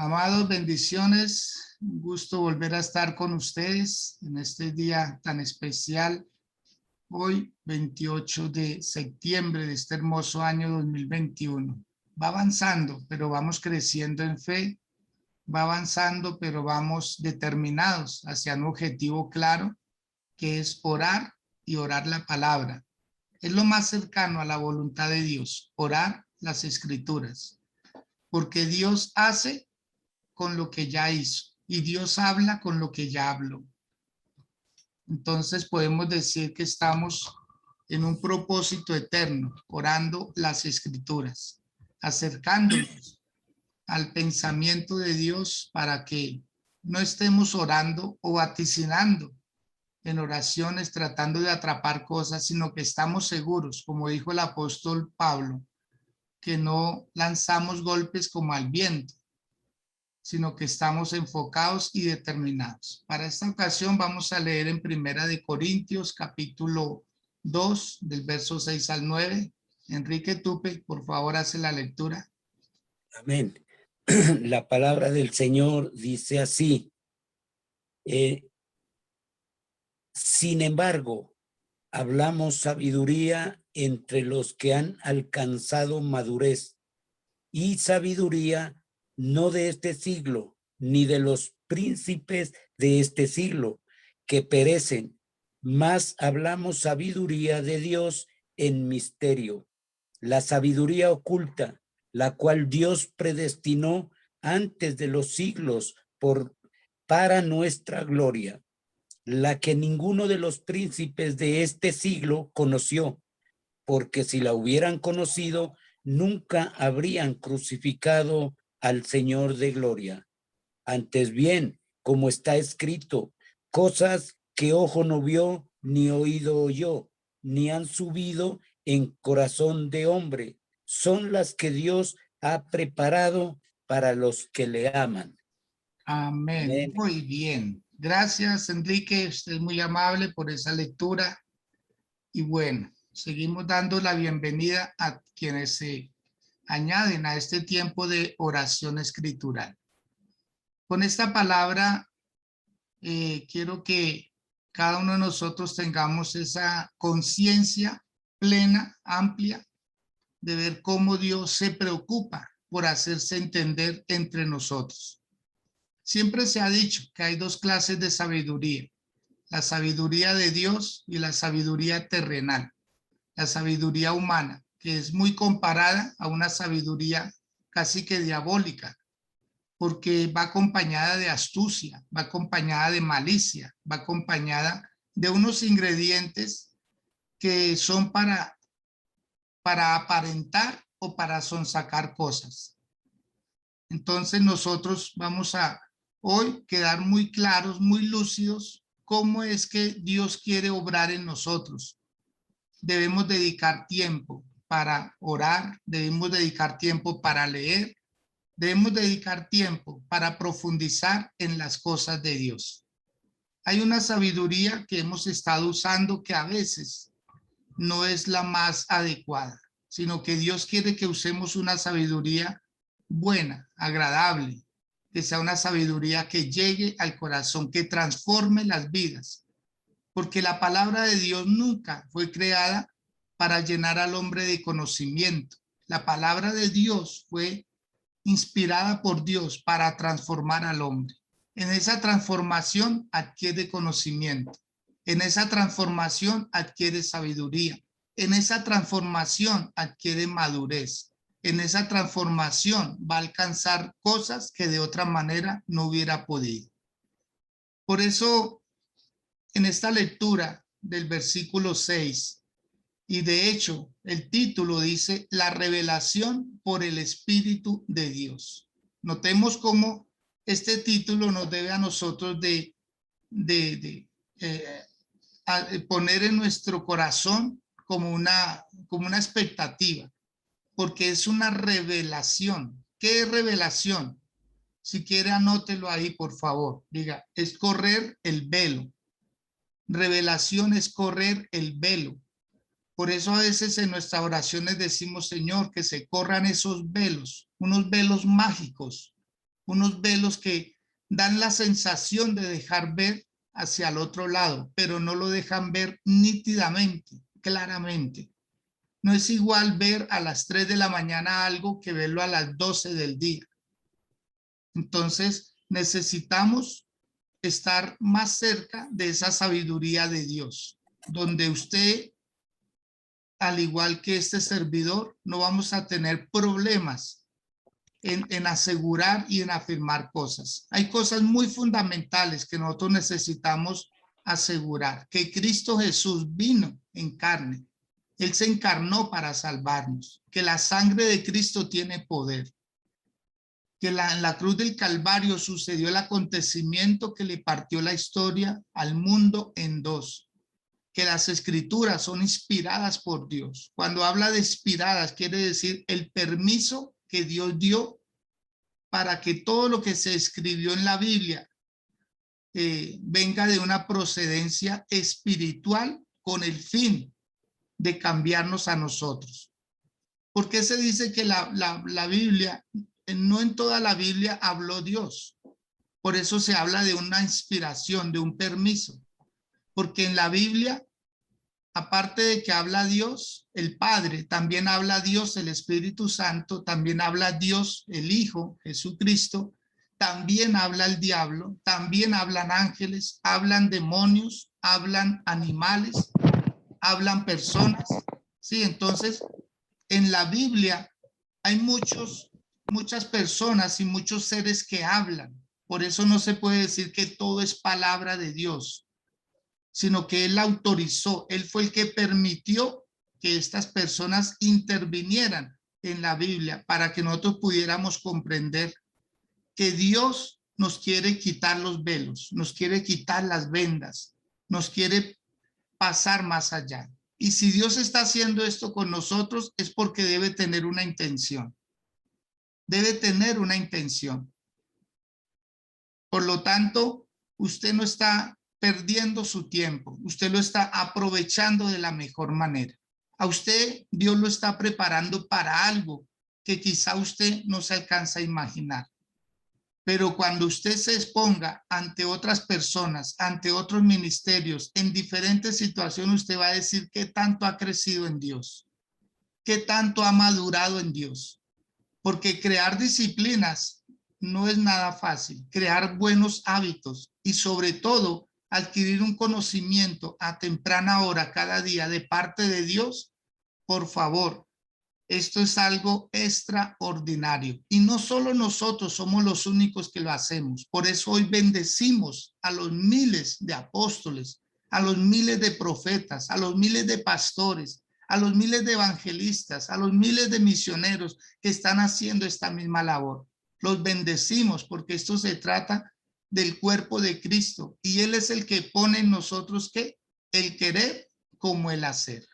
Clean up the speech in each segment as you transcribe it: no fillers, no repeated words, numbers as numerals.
Amados, bendiciones. Un gusto volver a estar con ustedes en este día tan especial. Hoy, 28 de septiembre de este hermoso año 2021. Va avanzando, pero vamos creciendo en fe. Va avanzando, pero vamos determinados hacia un objetivo claro, que es orar y orar la palabra. Es lo más cercano a la voluntad de Dios, orar las escrituras. Porque Dios hace con lo que ya hizo y Dios habla con lo que ya habló. Entonces podemos decir que estamos en un propósito eterno, orando las escrituras, acercándonos al pensamiento de Dios para que no estemos orando o vaticinando en oraciones tratando de atrapar cosas, sino que estamos seguros, como dijo el apóstol Pablo, que no lanzamos golpes como al viento, sino que estamos enfocados y determinados. Para esta ocasión vamos a leer en Primera de Corintios, capítulo 2, del verso 6 al 9. Enrique Tupe, por favor, hace la lectura. Amén. La palabra del Señor dice así. Sin embargo, hablamos sabiduría entre los que han alcanzado madurez, y sabiduría no de este siglo, ni de los príncipes de este siglo, que perecen, mas hablamos sabiduría de Dios en misterio, la sabiduría oculta, la cual Dios predestinó antes de los siglos para nuestra gloria, la que ninguno de los príncipes de este siglo conoció, porque si la hubieran conocido, nunca habrían crucificado al Señor de gloria. Antes bien, como está escrito, cosas que ojo no vio, ni oído oyó, ni han subido en corazón de hombre, son las que Dios ha preparado para los que le aman. Amén. Amén. Muy bien. Gracias, Enrique. Usted es muy amable por esa lectura. Y bueno, seguimos dando la bienvenida a quienes se añaden a este tiempo de oración escritural. Con esta palabra, quiero que cada uno de nosotros tengamos esa conciencia plena, amplia, de ver cómo Dios se preocupa por hacerse entender entre nosotros. Siempre se ha dicho que hay dos clases de sabiduría: la sabiduría de Dios y la sabiduría terrenal, la sabiduría humana, que es muy comparada a una sabiduría casi que diabólica, porque va acompañada de astucia, va acompañada de malicia, va acompañada de unos ingredientes que son para aparentar o para sonsacar cosas. Entonces nosotros vamos a hoy quedar muy claros, muy lúcidos, cómo es que Dios quiere obrar en nosotros. Debemos dedicar tiempo para orar, debemos dedicar tiempo para leer, debemos dedicar tiempo para profundizar en las cosas de Dios. Hay una sabiduría que hemos estado usando que a veces no es la más adecuada, sino que Dios quiere que usemos una sabiduría buena, agradable, que sea una sabiduría que llegue al corazón, que transforme las vidas, porque la palabra de Dios nunca fue creada para llenar al hombre de conocimiento. La palabra de Dios fue inspirada por Dios para transformar al hombre. En esa transformación adquiere conocimiento. En esa transformación adquiere sabiduría. En esa transformación adquiere madurez. En esa transformación va a alcanzar cosas que de otra manera no hubiera podido. Por eso, en esta lectura del versículo 6, y de hecho el título dice la revelación por el Espíritu de Dios. Notemos cómo este título nos debe a nosotros de poner en nuestro corazón como una expectativa, porque es una revelación. ¿Qué es revelación? Si quiere, anótelo ahí, por favor. Diga, es correr el velo. Revelación es correr el velo. Por eso a veces en nuestras oraciones decimos, Señor, que se corran esos velos, unos velos mágicos, unos velos que dan la sensación de dejar ver hacia el otro lado, pero no lo dejan ver nítidamente, claramente. No es igual ver a las 3 de la mañana algo que verlo a las 12 del día. Entonces, necesitamos estar más cerca de esa sabiduría de Dios, donde usted, al igual que este servidor, no vamos a tener problemas en asegurar y en afirmar cosas. Hay cosas muy fundamentales que nosotros necesitamos asegurar, que Cristo Jesús vino en carne. Él se encarnó para salvarnos, que la sangre de Cristo tiene poder, que en la cruz del Calvario sucedió el acontecimiento que le partió la historia al mundo en dos, que las escrituras son inspiradas por Dios. Cuando habla de inspiradas, quiere decir el permiso que Dios dio para que todo lo que se escribió en la Biblia venga de una procedencia espiritual con el fin de cambiarnos a nosotros. ¿Por qué se dice que la Biblia, no en toda la Biblia habló Dios? Por eso se habla de una inspiración, de un permiso. Porque en la Biblia, aparte de que habla Dios, el Padre, también habla Dios, el Espíritu Santo, también habla Dios, el Hijo, Jesucristo, también habla el diablo, también hablan ángeles, hablan demonios, hablan animales, hablan personas. Sí, entonces en la Biblia hay muchas personas y muchos seres que hablan. Por eso no se puede decir que todo es palabra de Dios, sino que Él autorizó, Él fue el que permitió que estas personas intervinieran en la Biblia para que nosotros pudiéramos comprender que Dios nos quiere quitar los velos, nos quiere quitar las vendas, nos quiere pasar más allá. Y si Dios está haciendo esto con nosotros es porque debe tener una intención. Debe tener una intención. Por lo tanto, usted no está perdiendo su tiempo. Usted lo está aprovechando de la mejor manera. A usted Dios lo está preparando para algo que quizá usted no se alcanza a imaginar. Pero cuando usted se exponga ante otras personas, ante otros ministerios, en diferentes situaciones, usted va a decir qué tanto ha crecido en Dios, qué tanto ha madurado en Dios. Porque crear disciplinas no es nada fácil. Crear buenos hábitos y sobre todo adquirir un conocimiento a temprana hora cada día de parte de Dios, por favor. Esto es algo extraordinario y no solo nosotros somos los únicos que lo hacemos. Por eso hoy bendecimos a los miles de apóstoles, a los miles de profetas, a los miles de pastores, a los miles de evangelistas, a los miles de misioneros que están haciendo esta misma labor. Los bendecimos porque esto se trata del cuerpo de Cristo y Él es el que pone en nosotros ¿qué? El querer como el hacer.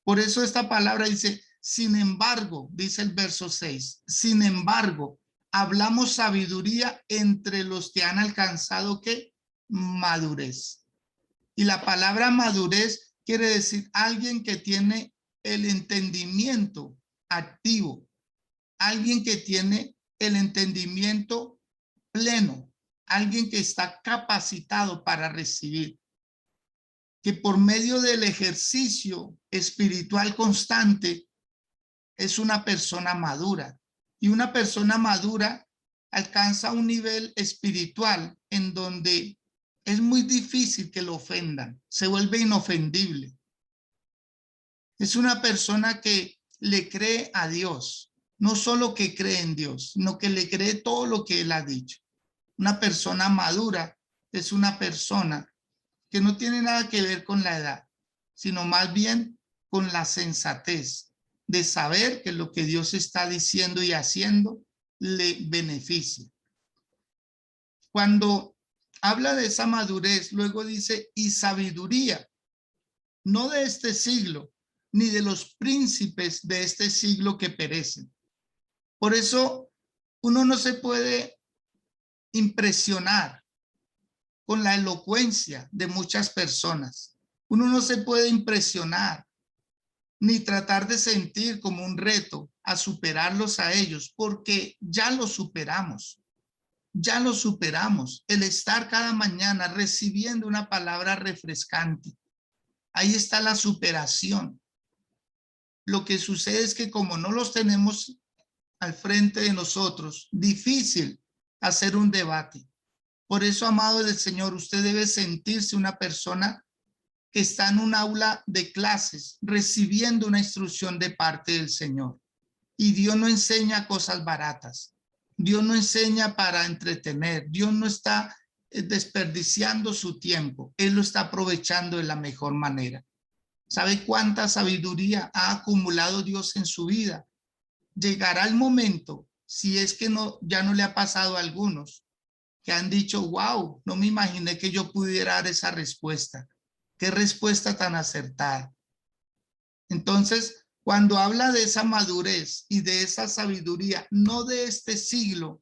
Por eso esta palabra dice, sin embargo, dice el verso 6, sin embargo, hablamos sabiduría entre los que han alcanzado ¿qué? Madurez. Y la palabra madurez quiere decir alguien que tiene el entendimiento activo, alguien que tiene el entendimiento pleno, alguien que está capacitado para recibir, que por medio del ejercicio espiritual constante es una persona madura. Y una persona madura alcanza un nivel espiritual en donde es muy difícil que lo ofendan, se vuelve inofendible. Es una persona que le cree a Dios, no solo que cree en Dios, sino que le cree todo lo que Él ha dicho. Una persona madura es una persona que no tiene nada que ver con la edad, sino más bien con la sensatez de saber que lo que Dios está diciendo y haciendo le beneficia. Cuando habla de esa madurez, luego dice, y sabiduría, no de este siglo, ni de los príncipes de este siglo que perecen. Por eso uno no se puede impresionar con la elocuencia de muchas personas. Uno no se puede impresionar ni tratar de sentir como un reto a superarlos a ellos, porque ya los superamos. ya lo superamos. El estar cada mañana recibiendo una palabra refrescante. Ahí está la superación. Lo que sucede es que como no los tenemos al frente de nosotros, difícil hacer un debate. Por eso, amado del Señor, usted debe sentirse una persona que está en un aula de clases recibiendo una instrucción de parte del Señor. Y Dios no enseña cosas baratas. Dios no enseña para entretener. Dios no está desperdiciando su tiempo. Él lo está aprovechando de la mejor manera. ¿Sabe cuánta sabiduría ha acumulado Dios en su vida? Llegará el momento, si es que no, ya no le ha pasado a algunos, que han dicho, wow, no me imaginé que yo pudiera dar esa respuesta. Qué respuesta tan acertada. Entonces, cuando habla de esa madurez y de esa sabiduría, no de este siglo,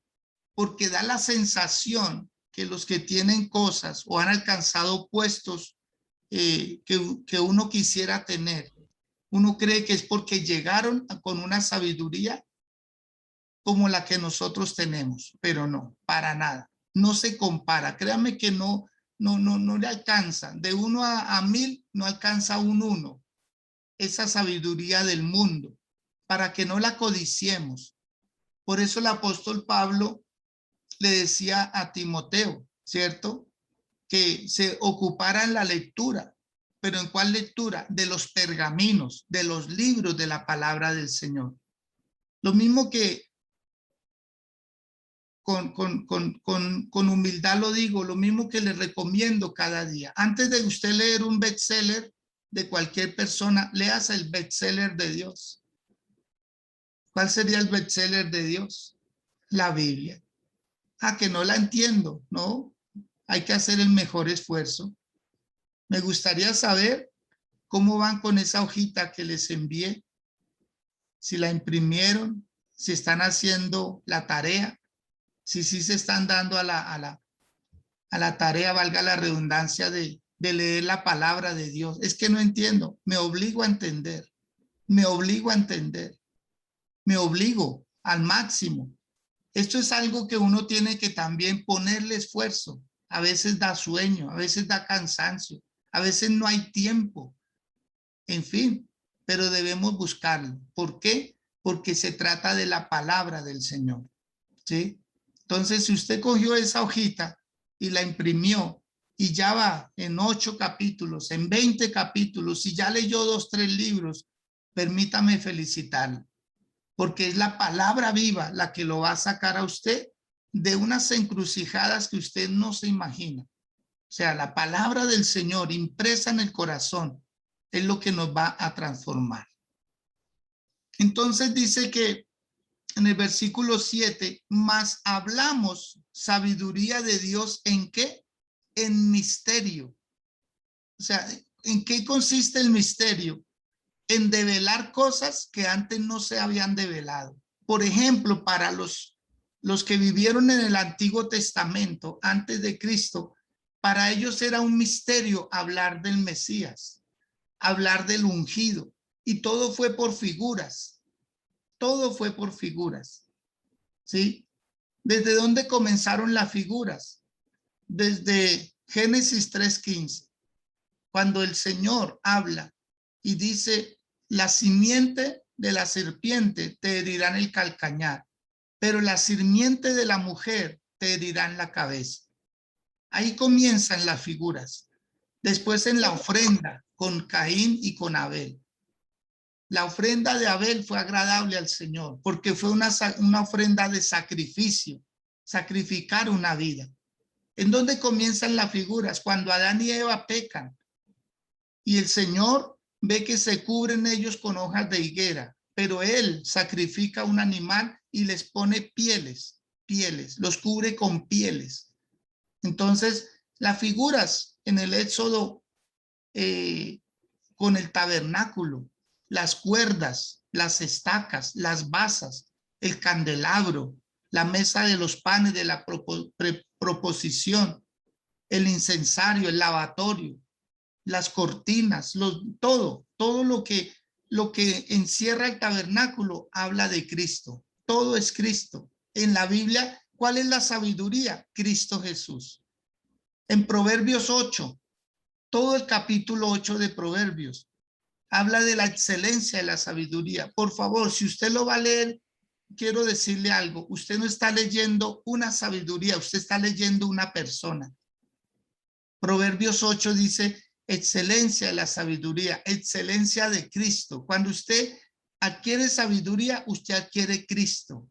porque da la sensación que los que tienen cosas o han alcanzado puestos que uno quisiera tener, uno cree que es porque llegaron con una sabiduría como la que nosotros tenemos, pero no, para nada. No se compara. Créanme que no le alcanza. De 1 a 1000 no alcanza un 1. Esa sabiduría del mundo, para que no la codiciemos. Por eso el apóstol Pablo le decía a Timoteo, ¿cierto? Que se ocupara en la lectura. ¿Pero en cuál lectura? De los pergaminos, de los libros de la palabra del Señor. Lo mismo que con humildad lo digo, lo mismo que le recomiendo cada día. Antes de usted leer un bestseller de cualquier persona, leas el bestseller de Dios. ¿Cuál sería el bestseller de Dios? La Biblia. Ah, que no la entiendo, ¿no? Hay que hacer el mejor esfuerzo. Me gustaría saber cómo van con esa hojita que les envié, si la imprimieron, si están haciendo la tarea, si sí se están dando a la tarea, valga la redundancia, de leer la palabra de Dios. Es que no entiendo, me obligo a entender, me obligo a entender, me obligo al máximo. Esto es algo que uno tiene que también ponerle esfuerzo. A veces da sueño, a veces da cansancio, a veces no hay tiempo, en fin, pero debemos buscarlo. ¿Por qué? Porque se trata de la palabra del Señor, ¿sí? Entonces, si usted cogió esa hojita y la imprimió y ya va en 8 capítulos, en 20 capítulos, y ya leyó 2, 3 libros, permítame felicitarlo, porque es la palabra viva la que lo va a sacar a usted de unas encrucijadas que usted no se imagina. O sea, la palabra del Señor impresa en el corazón es lo que nos va a transformar. Entonces dice que en el versículo 7, más hablamos sabiduría de Dios, ¿en qué? En misterio. O sea, ¿en qué consiste el misterio? En develar cosas que antes no se habían develado. Por ejemplo, para los que vivieron en el Antiguo Testamento, antes de Cristo, para ellos era un misterio hablar del Mesías, hablar del ungido, y todo fue por figuras. Todo fue por figuras. ¿Sí? ¿Desde dónde comenzaron las figuras? Desde Génesis 3:15, cuando el Señor habla y dice, la simiente de la serpiente te herirán el calcañar, pero la simiente de la mujer te herirán la cabeza. Ahí comienzan las figuras. Después en la ofrenda con Caín y con Abel. La ofrenda de Abel fue agradable al Señor porque fue una ofrenda de sacrificio, sacrificar una vida. ¿En dónde comienzan las figuras? Cuando Adán y Eva pecan y el Señor ve que se cubren ellos con hojas de higuera, pero Él sacrifica un animal y les pone pieles, los cubre con pieles. Entonces, las figuras en el Éxodo con el tabernáculo, las cuerdas, las estacas, las basas, el candelabro, la mesa de los panes de la proposición, el incensario, el lavatorio, las cortinas, todo lo que encierra el tabernáculo habla de Cristo. Todo es Cristo. En la Biblia, ¿Cuál es la sabiduría? Cristo Jesús. En Proverbios 8, todo el capítulo 8 de Proverbios habla de la excelencia de la sabiduría. Por favor, si usted lo va a leer, quiero decirle algo. Usted no está leyendo una sabiduría, usted está leyendo una persona. Proverbios 8 dice, excelencia de la sabiduría, excelencia de Cristo. Cuando usted adquiere sabiduría, usted adquiere Cristo.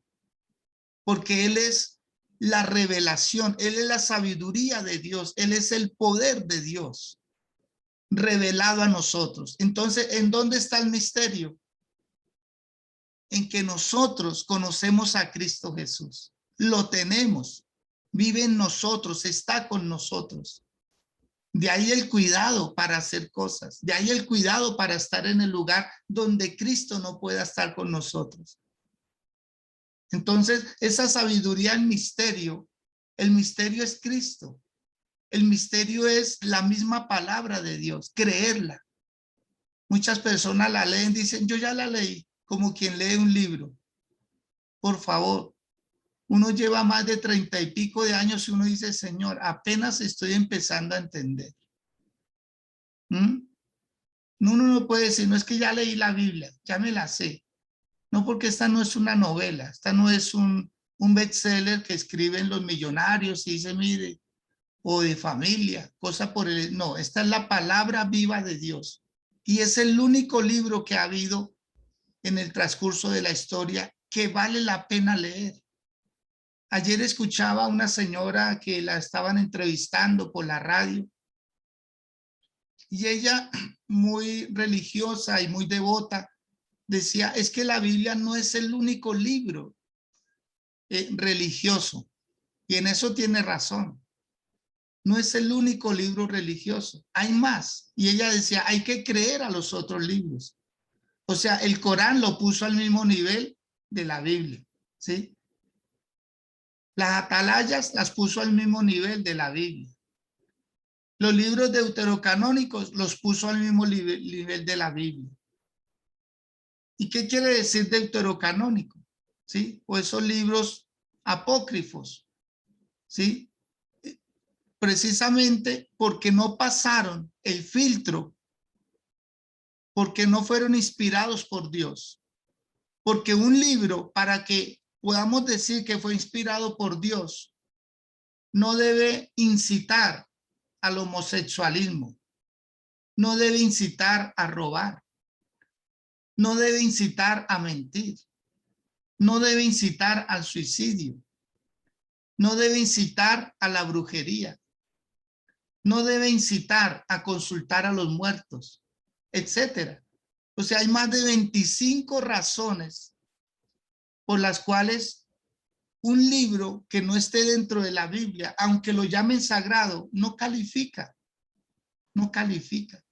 Porque Él es la revelación, Él es la sabiduría de Dios, Él es el poder de Dios revelado a nosotros. Entonces, ¿en dónde está el misterio? En que nosotros conocemos a Cristo Jesús. Lo tenemos, vive en nosotros, está con nosotros. De ahí el cuidado para hacer cosas, de ahí el cuidado para estar en el lugar donde Cristo no pueda estar con nosotros. Entonces, esa sabiduría, el misterio es Cristo. El misterio es la misma palabra de Dios, creerla. Muchas personas la leen, dicen, yo ya la leí, como quien lee un libro. Por favor, uno lleva más de 30 y pico de años y uno dice, Señor, apenas estoy empezando a entender. Uno no puede decir, no es que ya leí la Biblia, ya me la sé. No, porque esta no es una novela, esta no es un bestseller que escriben los millonarios y dice, mire, o de familia, cosa por el... No, esta es la palabra viva de Dios. Y es el único libro que ha habido en el transcurso de la historia que vale la pena leer. Ayer escuchaba a una señora que la estaban entrevistando por la radio y ella, muy religiosa y muy devota, decía, es que la Biblia no es el único libro religioso. Y en eso tiene razón. No es el único libro religioso. Hay más. Y ella decía, hay que creer a los otros libros. O sea, el Corán lo puso al mismo nivel de la Biblia, ¿sí? Las atalayas las puso al mismo nivel de la Biblia. Los libros deuterocanónicos los puso al mismo nivel de la Biblia. ¿Y qué quiere decir deuterocanónico? ¿Sí? O esos libros apócrifos, ¿sí? Precisamente porque no pasaron el filtro, porque no fueron inspirados por Dios. Porque un libro, para que podamos decir que fue inspirado por Dios, no debe incitar al homosexualismo, no debe incitar a robar, no debe incitar a mentir, no debe incitar al suicidio, no debe incitar a la brujería, no debe incitar a consultar a los muertos, etcétera. O sea, hay más de 25 razones por las cuales un libro que no esté dentro de la Biblia, aunque lo llamen sagrado, no califica, no califica.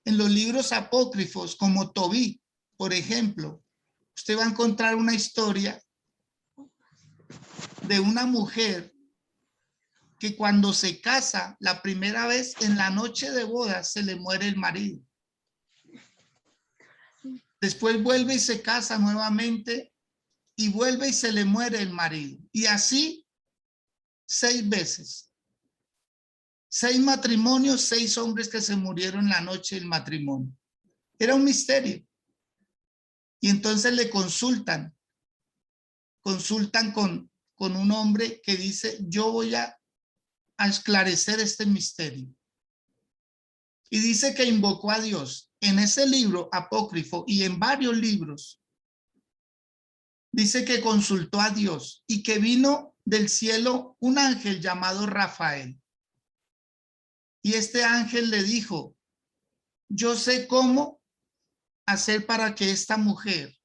En los libros apócrifos, como Tobit, por ejemplo, usted va a encontrar una historia de una mujer que cuando se casa la primera vez, en la noche de bodas se le muere el marido. Después vuelve y se casa nuevamente y vuelve y se le muere el marido. Y así 6 veces. 6 matrimonios, 6 hombres que se murieron la noche del matrimonio. Era un misterio. Y entonces le consultan con un hombre que dice, yo voy a esclarecer este misterio. Y dice que invocó a Dios. En ese libro apócrifo y en varios libros, dice que consultó a Dios y que vino del cielo un ángel llamado Rafael. Y este ángel le dijo, yo sé cómo hacer para que esta mujer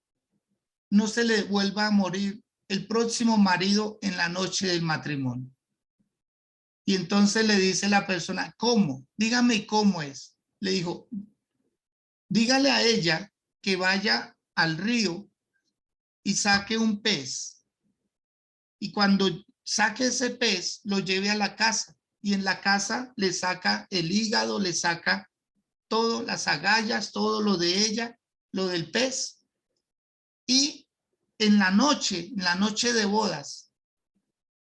no se le vuelva a morir el próximo marido en la noche del matrimonio. Y entonces le dice la persona, ¿cómo? Dígame cómo es. Le dijo, dígale a ella que vaya al río y saque un pez. Y cuando saque ese pez, lo lleve a la casa. Y en la casa le saca el hígado, le saca todo, las agallas, todo lo de ella, lo del pez. Y en la noche de bodas,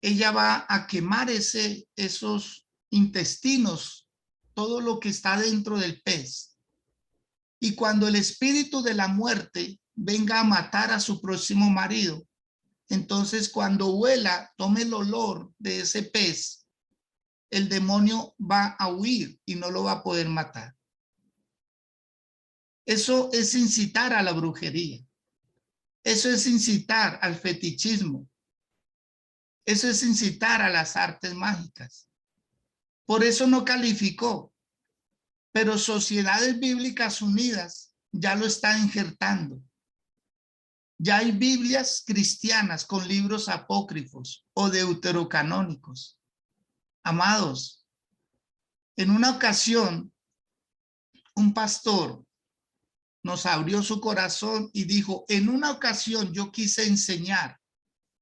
ella va a quemar esos intestinos, todo lo que está dentro del pez. Y cuando el espíritu de la muerte venga a matar a su próximo marido, entonces cuando huela, tome el olor de ese pez, el demonio va a huir y no lo va a poder matar. Eso es incitar a la brujería. Eso es incitar al fetichismo. Eso es incitar a las artes mágicas. Por eso no calificó. Pero Sociedades Bíblicas Unidas ya lo está injertando. Ya hay Biblias cristianas con libros apócrifos o deuterocanónicos. Amados, en una ocasión, un pastor nos abrió su corazón y dijo, en una ocasión yo quise enseñar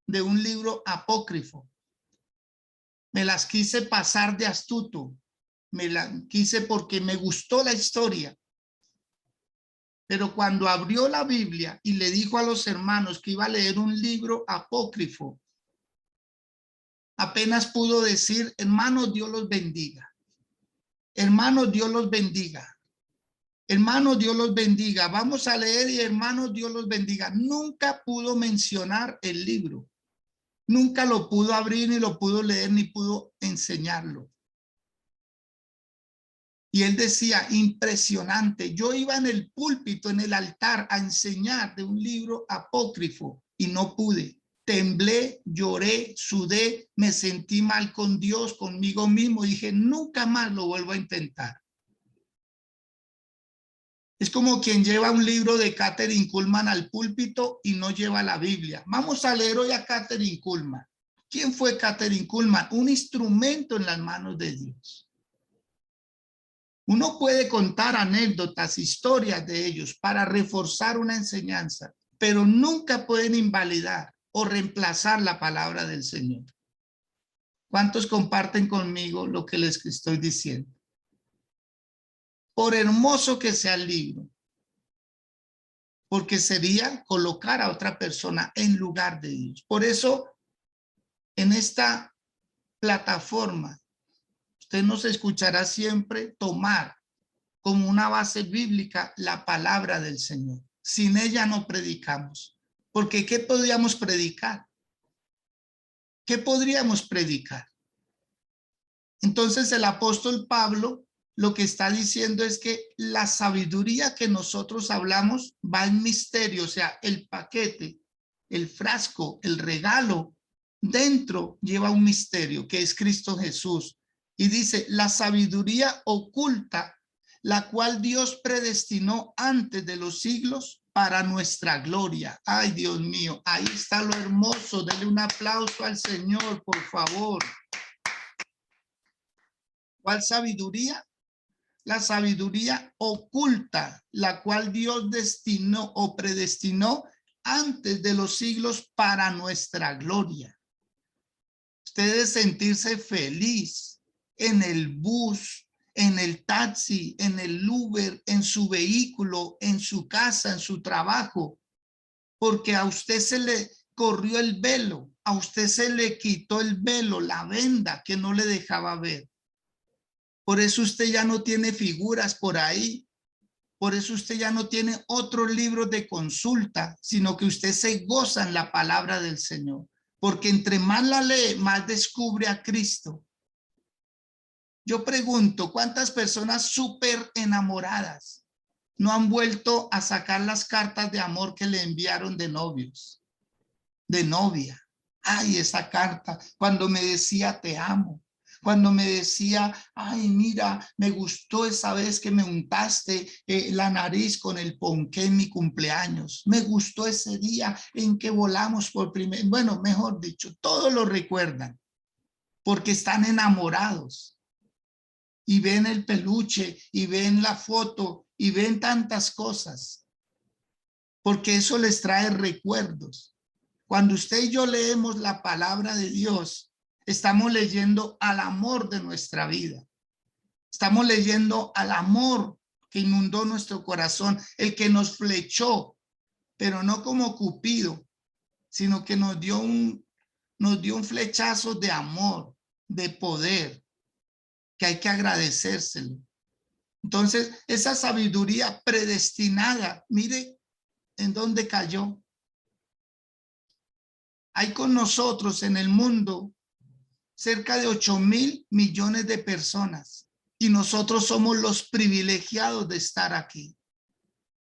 de un libro apócrifo. Me las quise pasar de astuto. Me la quise porque me gustó la historia. Pero cuando abrió la Biblia y le dijo a los hermanos que iba a leer un libro apócrifo, apenas pudo decir, hermanos, Dios los bendiga. Hermanos, Dios los bendiga. Hermanos, Dios los bendiga. Vamos a leer y hermanos, Dios los bendiga. Nunca pudo mencionar el libro. Nunca lo pudo abrir, ni lo pudo leer, ni pudo enseñarlo. Y él decía, impresionante, yo iba en el púlpito, en el altar, a enseñar de un libro apócrifo y no pude. Temblé, lloré, sudé, me sentí mal con Dios, conmigo mismo. Dije, nunca más lo vuelvo a intentar. Es como quien lleva un libro de Kathryn Kuhlman al púlpito y no lleva la Biblia. Vamos a leer hoy a Kathryn Kuhlman. ¿Quién fue Kathryn Kuhlman? Un instrumento en las manos de Dios. Uno puede contar anécdotas, historias de ellos para reforzar una enseñanza, pero nunca pueden invalidar o reemplazar la palabra del Señor. ¿Cuántos comparten conmigo lo que les estoy diciendo? Por hermoso que sea el libro, porque sería colocar a otra persona en lugar de Dios. Por eso, en esta plataforma, usted nos escuchará siempre tomar como una base bíblica la palabra del Señor. Sin ella no predicamos. Porque ¿qué podríamos predicar? ¿Qué podríamos predicar? Entonces el apóstol Pablo lo que está diciendo es que la sabiduría que nosotros hablamos va en misterio, o sea, el paquete, el frasco, el regalo, dentro lleva un misterio que es Cristo Jesús. Y dice, la sabiduría oculta, la cual Dios predestinó antes de los siglos para nuestra gloria. Ay, Dios mío, ahí está lo hermoso. Dele un aplauso al Señor, por favor. ¿Cuál sabiduría? La sabiduría oculta, la cual Dios destinó o predestinó antes de los siglos para nuestra gloria. Usted debe sentirse feliz en el bus, en el taxi, en el Uber, en su vehículo, en su casa, en su trabajo, porque a usted se le corrió el velo, a usted se le quitó el velo, la venda que no le dejaba ver. Por eso usted ya no tiene figuras por ahí. Por eso usted ya no tiene otros libros de consulta, sino que usted se goza en la palabra del Señor. Porque entre más la lee, más descubre a Cristo. Yo pregunto, ¿cuántas personas súper enamoradas no han vuelto a sacar las cartas de amor que le enviaron de novios, de novia? Ay, esa carta, cuando me decía te amo. Cuando me decía, ay, mira, me gustó esa vez que me untaste la nariz con el ponqué en mi cumpleaños. Me gustó ese día en que volamos por primera vez. Bueno, mejor dicho, todos lo recuerdan porque están enamorados y ven el peluche y ven la foto y ven tantas cosas porque eso les trae recuerdos. Cuando usted y yo leemos la palabra de Dios, estamos leyendo al amor de nuestra vida. Estamos leyendo al amor que inundó nuestro corazón, el que nos flechó, pero no como Cupido, sino que nos dio nos dio un flechazo de amor, de poder, que hay que agradecérselo. Entonces, esa sabiduría predestinada, mire en dónde cayó. Hay con nosotros en el mundo cerca de 8.000 millones de personas y nosotros somos los privilegiados de estar aquí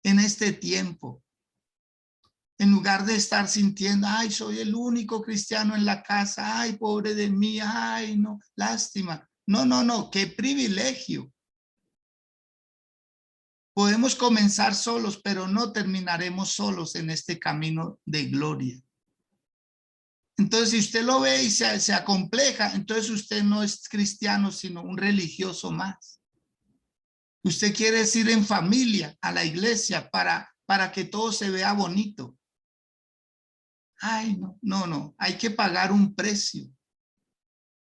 en este tiempo. En lugar de estar sintiendo, ay, soy el único cristiano en la casa, ay, pobre de mí, ay, no, lástima. No, no, no, qué privilegio. Podemos comenzar solos, pero no terminaremos solos en este camino de gloria. Entonces, si usted lo ve y se acompleja, entonces usted no es cristiano, sino un religioso más. Usted quiere ir en familia a la iglesia para que todo se vea bonito. Ay, no, no, no, hay que pagar un precio.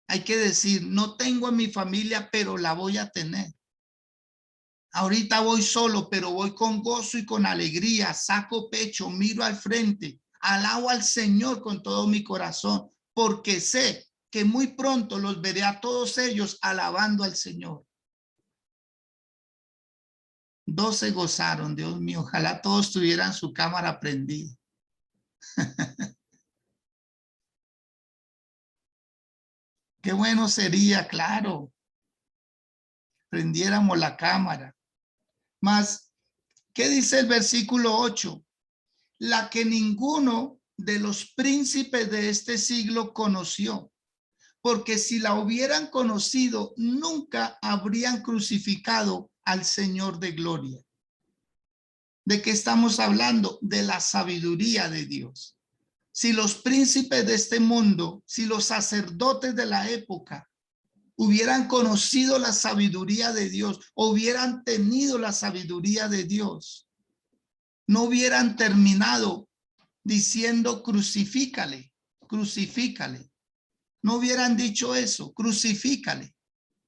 Hay que decir, no tengo a mi familia, pero la voy a tener. Ahorita voy solo, pero voy con gozo y con alegría, saco pecho, miro al frente, alabo al Señor con todo mi corazón, porque sé que muy pronto los veré a todos ellos alabando al Señor. 2 se gozaron, Dios mío, ojalá todos tuvieran su cámara prendida. Qué bueno sería, claro, prendiéramos la cámara. Mas, ¿qué dice el versículo 8? La que ninguno de los príncipes de este siglo conoció, porque si la hubieran conocido, nunca habrían crucificado al Señor de gloria. ¿De qué estamos hablando? De la sabiduría de Dios. Si los príncipes de este mundo, si los sacerdotes de la época hubieran conocido la sabiduría de Dios, hubieran tenido la sabiduría de Dios, no hubieran terminado diciendo crucifícale, crucifícale. No hubieran dicho eso, crucifícale,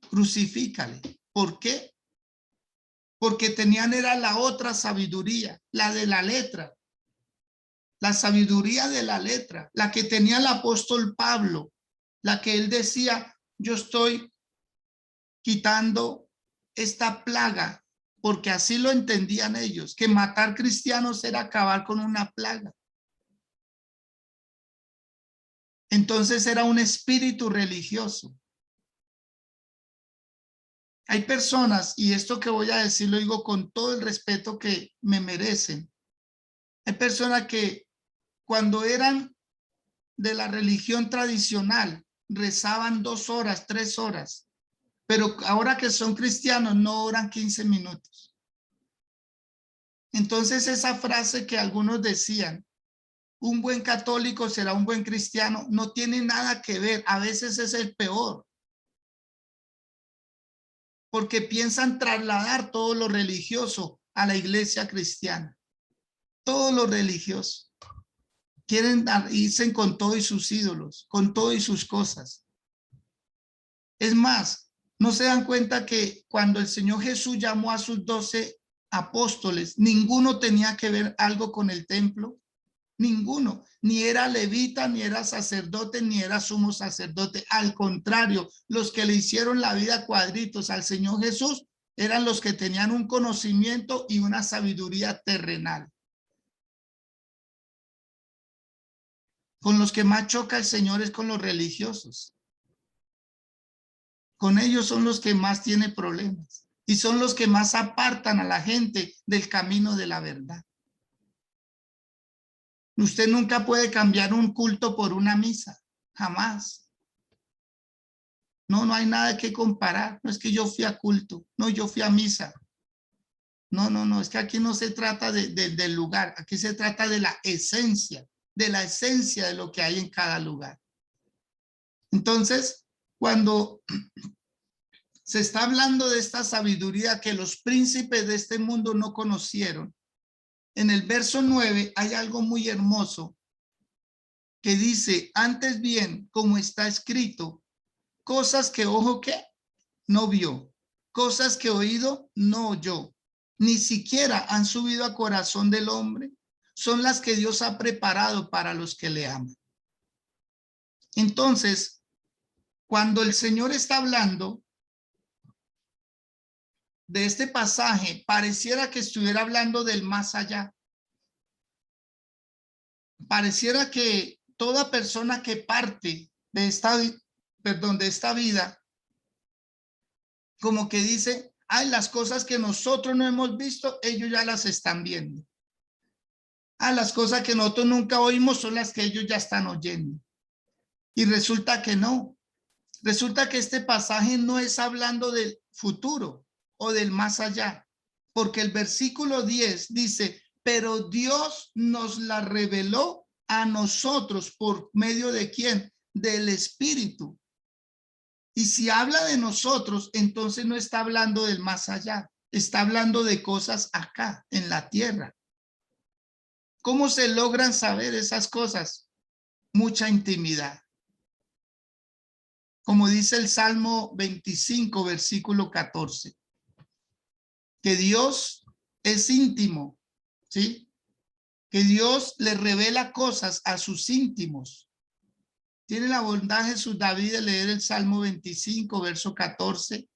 crucifícale. ¿Por qué? Porque tenían era la otra sabiduría, la de la letra. La sabiduría de la letra, la que tenía el apóstol Pablo, la que él decía, yo estoy quitando esta plaga, porque así lo entendían ellos, que matar cristianos era acabar con una plaga. Entonces era un espíritu religioso. Hay personas, y esto que voy a decir lo digo con todo el respeto que me merecen. Hay personas que cuando eran de la religión tradicional rezaban 2 horas, 3 horas, pero ahora que son cristianos no oran 15 minutos. Entonces esa frase que algunos decían, un buen católico será un buen cristiano, no tiene nada que ver, a veces es el peor. Porque piensan trasladar todo lo religioso a la iglesia cristiana. Todo lo religioso. Quieren irse con todo y sus ídolos, con todo y sus cosas. Es más, no se dan cuenta que cuando el Señor Jesús llamó a sus 12 apóstoles, ninguno tenía que ver algo con el templo. Ninguno, ni era levita, ni era sacerdote, ni era sumo sacerdote. Al contrario, los que le hicieron la vida cuadritos al Señor Jesús eran los que tenían un conocimiento y una sabiduría terrenal. Con los que más choca el Señor es con los religiosos. Con ellos son los que más tiene problemas y son los que más apartan a la gente del camino de la verdad. Usted nunca puede cambiar un culto por una misa, jamás. No, no hay nada que comparar. No es que yo fui a culto, no, yo fui a misa. No, no, no, es que aquí no se trata del lugar, aquí se trata de la esencia de lo que hay en cada lugar. Entonces, cuando se está hablando de esta sabiduría que los príncipes de este mundo no conocieron, en el verso 9 hay algo muy hermoso que dice, antes bien, como está escrito, cosas que ojo que no vio, cosas que oído no oyó, ni siquiera han subido a corazón del hombre, son las que Dios ha preparado para los que le aman. Entonces, cuando el Señor está hablando de este pasaje, pareciera que estuviera hablando del más allá. Pareciera que toda persona que parte de esta vida, como que dice, ay, las cosas que nosotros no hemos visto, ellos ya las están viendo. Ah, las cosas que nosotros nunca oímos son las que ellos ya están oyendo. Y resulta que no. Resulta que este pasaje no es hablando del futuro o del más allá, porque el versículo 10 dice, pero Dios nos la reveló a nosotros por medio de ¿quién? Del Espíritu. Y si habla de nosotros, entonces no está hablando del más allá, está hablando de cosas acá, en la tierra. ¿Cómo se logran saber esas cosas? Mucha intimidad. Como dice el Salmo 25, versículo 14, que Dios es íntimo, ¿sí? Que Dios le revela cosas a sus íntimos. Tiene la bondad Jesús David de leer el Salmo 25, verso 14.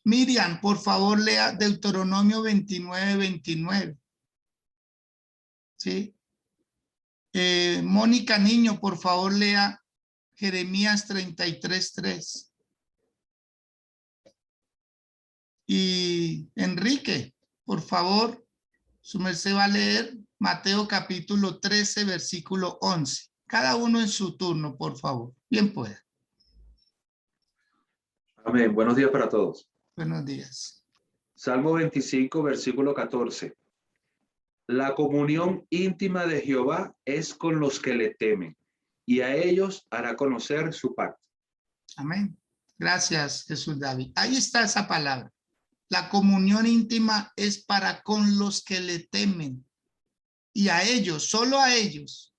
Miriam, por favor, lea Deuteronomio 29, 29. ¿Sí? Mónica Niño, por favor, lea Jeremías 33, 3. Y Enrique, por favor, su merced va a leer Mateo capítulo 13, versículo 11. Cada uno en su turno, por favor. Bien pueda. Amén. Buenos días para todos. Buenos días. Salmo 25, versículo 14. La comunión íntima de Jehová es con los que le temen, y a ellos hará conocer su pacto. Amén. Gracias, Jesús David. Ahí está esa palabra. La comunión íntima es para con los que le temen, y a ellos, solo a ellos,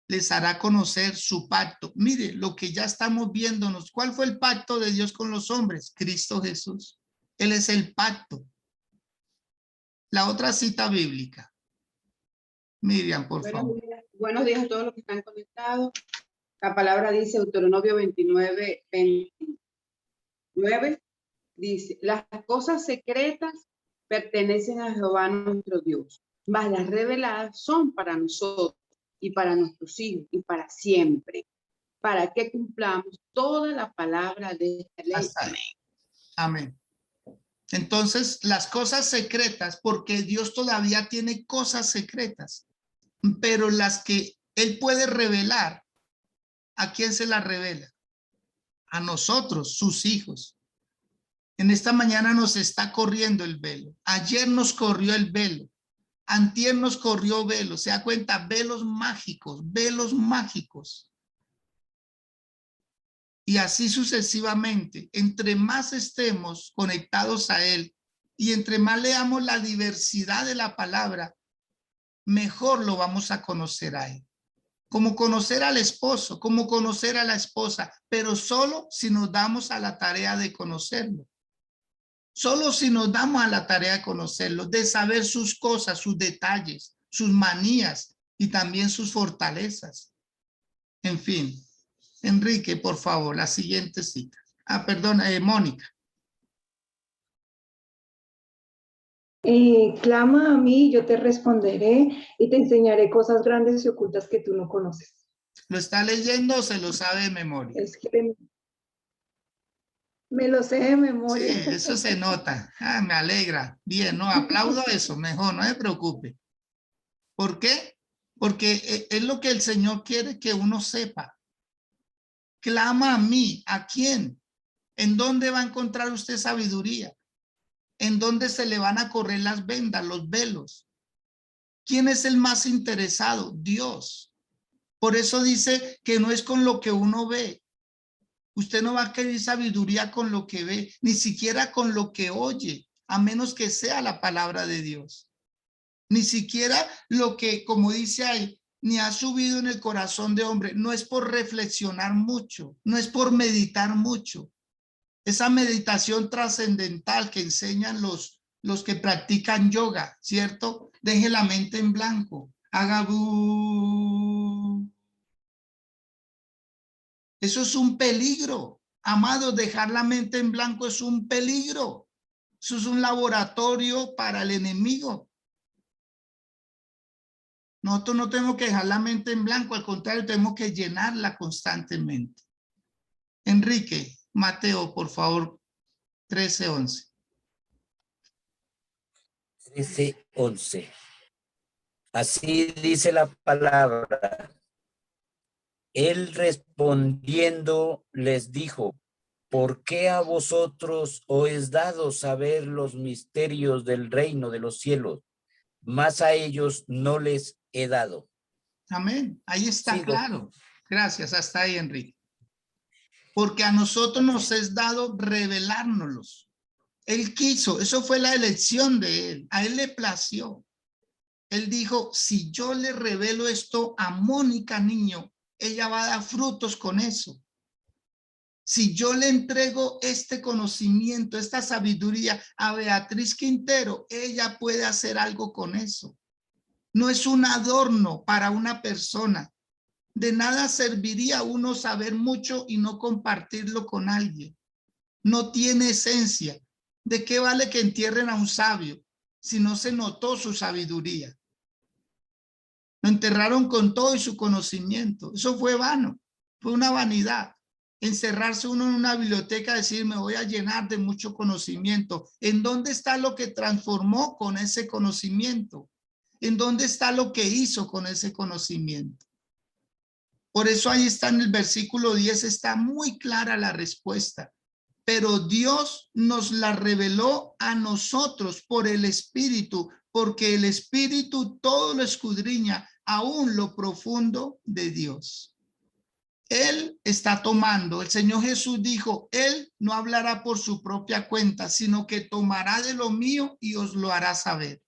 les hará conocer su pacto. Mire, lo que ya estamos viéndonos. ¿Cuál fue el pacto de Dios con los hombres? Cristo Jesús. Él es el pacto. La otra cita bíblica. Miriam, por favor. Buenos días a todos los que están conectados. La palabra dice, Deuteronomio 29, 29, dice, las cosas secretas pertenecen a Jehová nuestro Dios, mas las reveladas son para nosotros y para nuestros hijos y para siempre, para que cumplamos toda la palabra de esta ley. Hasta ahí. Amén. Entonces, las cosas secretas, porque Dios todavía tiene cosas secretas, pero las que Él puede revelar, ¿a quién se las revela? A nosotros, sus hijos. En esta mañana nos está corriendo el velo. Ayer nos corrió el velo. Antier nos corrió velo. ¿Se da cuenta? Velos mágicos, velos mágicos. Y así sucesivamente. Entre más estemos conectados a Él y entre más leamos la diversidad de la palabra, mejor lo vamos a conocer a Él. Como conocer al esposo, como conocer a la esposa, pero solo si nos damos a la tarea de conocerlo. Solo si nos damos a la tarea de conocerlo, de saber sus cosas, sus detalles, sus manías y también sus fortalezas. En fin, Enrique, por favor, la siguiente cita. Perdón, Mónica. Clama a mí, yo te responderé y te enseñaré cosas grandes y ocultas que tú no conoces. ¿Lo está leyendo o se lo sabe de memoria? Es que me lo sé de memoria. Sí, eso se nota. Me alegra. Bien, no, aplaudo eso, mejor, no se preocupe. ¿Por qué? Porque es lo que el Señor quiere que uno sepa. Clama a mí. ¿A quién? ¿En dónde va a encontrar usted sabiduría? ¿En dónde se le van a correr las vendas, los velos? ¿Quién es el más interesado? Dios. Por eso dice que no es con lo que uno ve. Usted no va a querer sabiduría con lo que ve, ni siquiera con lo que oye, a menos que sea la palabra de Dios. Ni siquiera lo que, como dice ahí, ni ha subido en el corazón de hombre. No es por reflexionar mucho, no es por meditar mucho. Esa meditación trascendental que enseñan los que practican yoga, ¿cierto? Deje la mente en blanco, haga Eso es un peligro. Amados, dejar la mente en blanco es un peligro. Eso es un laboratorio para el enemigo. Nosotros no tenemos que dejar la mente en blanco, al contrario, tenemos que llenarla constantemente. Enrique, Mateo, por favor, 13:11. 13:11. Así dice la palabra. Él respondiendo les dijo: ¿por qué a vosotros os es dado saber los misterios del reino de los cielos? Mas a ellos no les he dado. Amén. Ahí está Sigo. claro. Gracias. Hasta ahí, Enrique. Porque a nosotros nos es dado revelárnoslos. Él quiso, eso fue la elección de él. A él le plació. Él dijo, si yo le revelo esto a Mónica, niño, ella va a dar frutos con eso. Si yo le entrego este conocimiento, esta sabiduría a Beatriz Quintero, ella puede hacer algo con eso. No es un adorno para una persona. De nada serviría a uno saber mucho y no compartirlo con alguien. No tiene esencia. ¿De qué vale que entierren a un sabio si no se notó su sabiduría? Lo enterraron con todo y su conocimiento. Eso fue vano, fue una vanidad. Encerrarse uno en una biblioteca, decir me voy a llenar de mucho conocimiento. ¿En dónde está lo que transformó con ese conocimiento? ¿En dónde está lo que hizo con ese conocimiento? Por eso ahí está en el versículo 10, está muy clara la respuesta. Pero Dios nos la reveló a nosotros por el Espíritu, porque el Espíritu todo lo escudriña, aún lo profundo de Dios. Él está tomando, el Señor Jesús dijo, Él no hablará por su propia cuenta, sino que tomará de lo mío y os lo hará saber.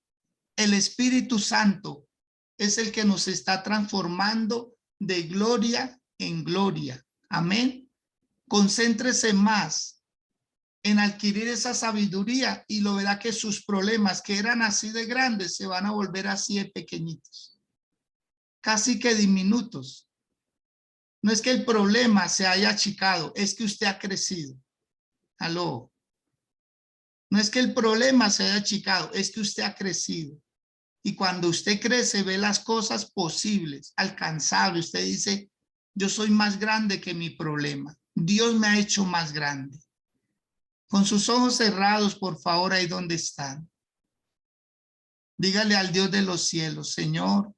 El Espíritu Santo es el que nos está transformando de gloria en gloria. Amén. Concéntrese más en adquirir esa sabiduría y lo verá que sus problemas que eran así de grandes se van a volver así de pequeñitos, casi que diminutos. No es que el problema se haya achicado, es que usted ha crecido. Aló. No es que el problema se haya achicado, es que usted ha crecido. Y cuando usted crece, ve las cosas posibles, alcanzables. Usted dice, yo soy más grande que mi problema. Dios me ha hecho más grande. Con sus ojos cerrados, por favor, ahí donde están. Dígale al Dios de los cielos, Señor,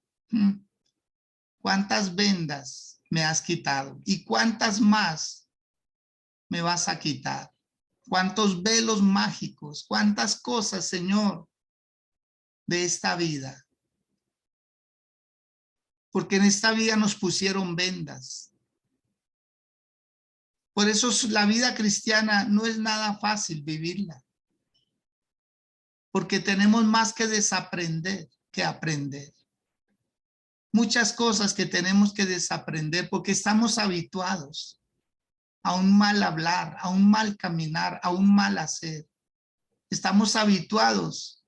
¿cuántas vendas me has quitado? ¿Y cuántas más me vas a quitar? ¿Cuántos velos mágicos? ¿Cuántas cosas, Señor, de esta vida? Porque en esta vida nos pusieron vendas. Por eso la vida cristiana no es nada fácil vivirla. Porque tenemos más que desaprender que aprender. Muchas cosas que tenemos que desaprender porque estamos habituados a un mal hablar, a un mal caminar, a un mal hacer. Estamos habituados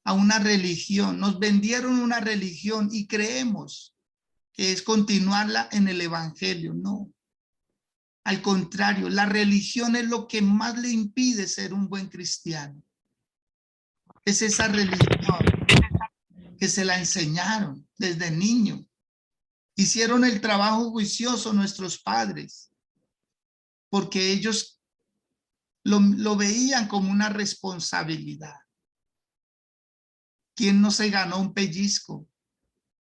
a una religión. Nos vendieron una religión y creemos que es continuarla en el evangelio. No. Al contrario, la religión es lo que más le impide ser un buen cristiano. Es esa religión que se la enseñaron desde niño. Hicieron el trabajo juicioso nuestros padres, porque ellos lo veían como una responsabilidad. ¿Quién no se ganó un pellizco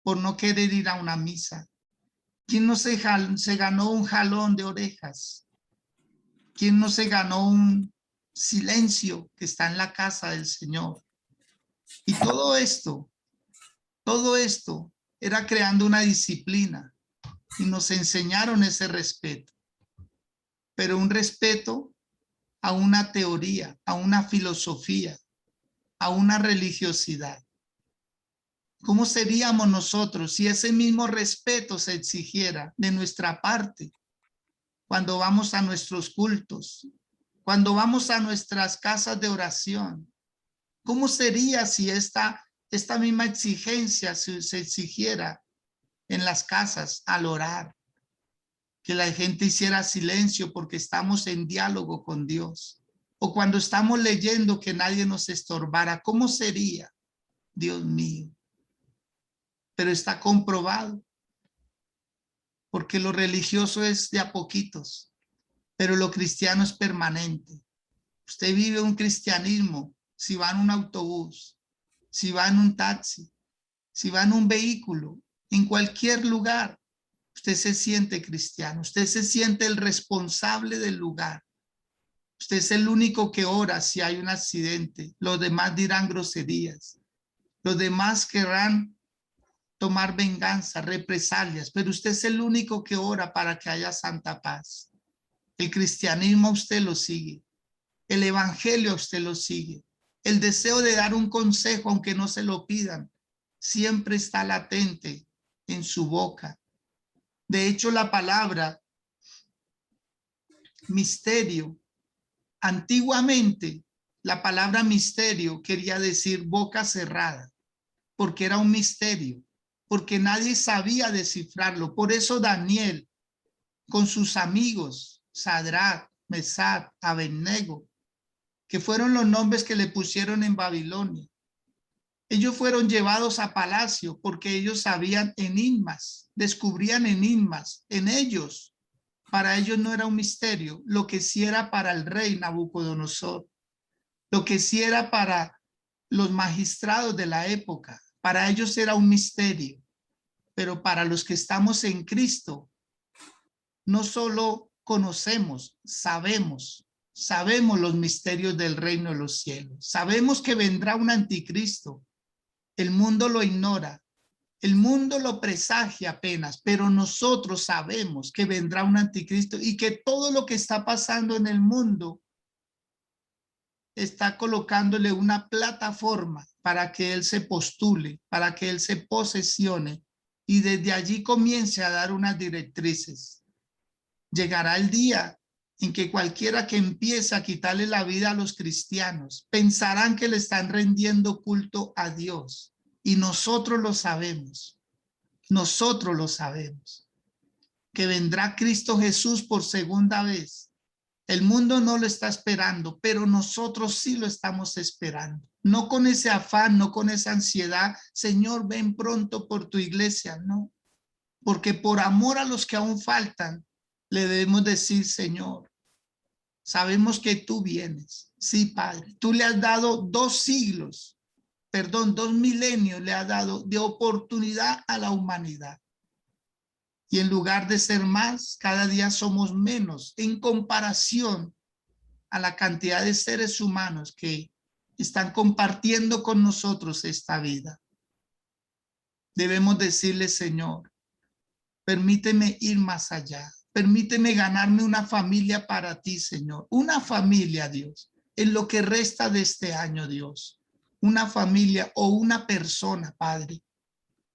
por no querer ir a una misa? ¿Quién no se ganó un jalón de orejas? ¿Quién no se ganó un silencio que está en la casa del Señor? Y todo esto era creando una disciplina y nos enseñaron ese respeto. Pero un respeto a una teoría, a una filosofía, a una religiosidad. ¿Cómo seríamos nosotros si ese mismo respeto se exigiera de nuestra parte cuando vamos a nuestros cultos, cuando vamos a nuestras casas de oración? ¿Cómo sería si esta misma exigencia se exigiera en las casas al orar? que la gente hiciera silencio porque estamos en diálogo con Dios. O cuando estamos leyendo que nadie nos estorbara, ¿cómo sería? Dios mío. Pero está comprobado. Porque lo religioso es de a poquitos, pero lo cristiano es permanente. Usted vive un cristianismo si va en un autobús, si va en un taxi, si va en un vehículo, en cualquier lugar. Usted se siente cristiano, usted se siente el responsable del lugar. Usted es el único que ora si hay un accidente. Los demás dirán groserías. Los demás querrán tomar venganza, represalias, pero usted es el único que ora para que haya santa paz. El cristianismo a usted lo sigue. El evangelio a usted lo sigue. El deseo de dar un consejo, aunque no se lo pidan, siempre está latente en su boca. De hecho, la palabra misterio, antiguamente, la palabra misterio quería decir boca cerrada, porque era un misterio, porque nadie sabía descifrarlo. Por eso Daniel, con sus amigos, Sadrach, Mesach, Abednego, que fueron los nombres que le pusieron en Babilonia, ellos fueron llevados a palacio porque ellos sabían enigmas, descubrían enigmas en ellos. Para ellos no era un misterio, lo que sí era para el rey Nabucodonosor, lo que sí era para los magistrados de la época. Para ellos era un misterio, pero para los que estamos en Cristo, no solo conocemos, sabemos los misterios del reino de los cielos. Sabemos que vendrá un anticristo. El mundo lo ignora, el mundo lo presagia apenas, pero nosotros sabemos que vendrá un anticristo y que todo lo que está pasando en el mundo está colocándole una plataforma para que él se postule, para que él se posesione y desde allí comience a dar unas directrices. Llegará el día en que cualquiera que empiece a quitarle la vida a los cristianos pensarán que le están rendiendo culto a Dios. Y nosotros lo sabemos, que vendrá Cristo Jesús por segunda vez. El mundo no lo está esperando, pero nosotros sí lo estamos esperando. No con ese afán, no con esa ansiedad. Señor, ven pronto por tu iglesia, no. Porque por amor a los que aún faltan, le debemos decir, Señor, sabemos que tú vienes. Sí, Padre, tú le has dado 2 milenios le has dado de oportunidad a la humanidad. Y en lugar de ser más, cada día somos menos en comparación a la cantidad de seres humanos que están compartiendo con nosotros esta vida. Debemos decirle, Señor, permíteme ir más allá. Permíteme ganarme una familia para ti, Señor. Una familia, Dios, en lo que resta de este año, Dios. Una familia o una persona, Padre.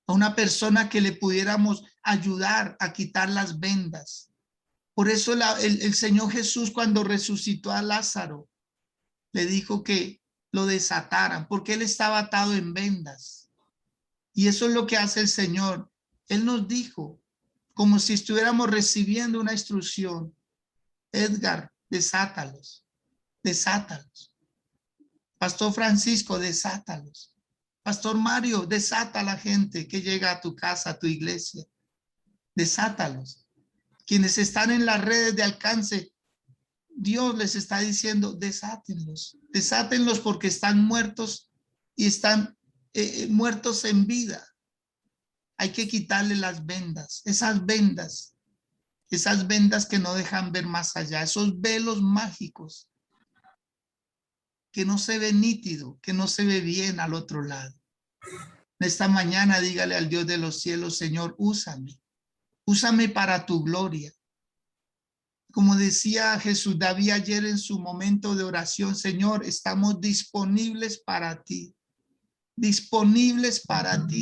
A una persona que le pudiéramos ayudar a quitar las vendas. Por eso el Señor Jesús, cuando resucitó a Lázaro, le dijo que lo desataran porque él estaba atado en vendas. Y eso es lo que hace el Señor. Él nos dijo, como si estuviéramos recibiendo una instrucción: Edgar, desátalos, desátalos. Pastor Francisco, desátalos. Pastor Mario, desata a la gente que llega a tu casa, a tu iglesia. Desátalos. Quienes están en las redes de alcance, Dios les está diciendo, desátenlos. Desátenlos porque están muertos y están muertos en vida. Hay que quitarle las vendas, esas vendas que no dejan ver más allá, esos velos mágicos que no se ve nítido, que no se ve bien al otro lado. En esta mañana dígale al Dios de los cielos, Señor, úsame para tu gloria. Como decía Jesús David ayer en su momento de oración, Señor, estamos disponibles para ti,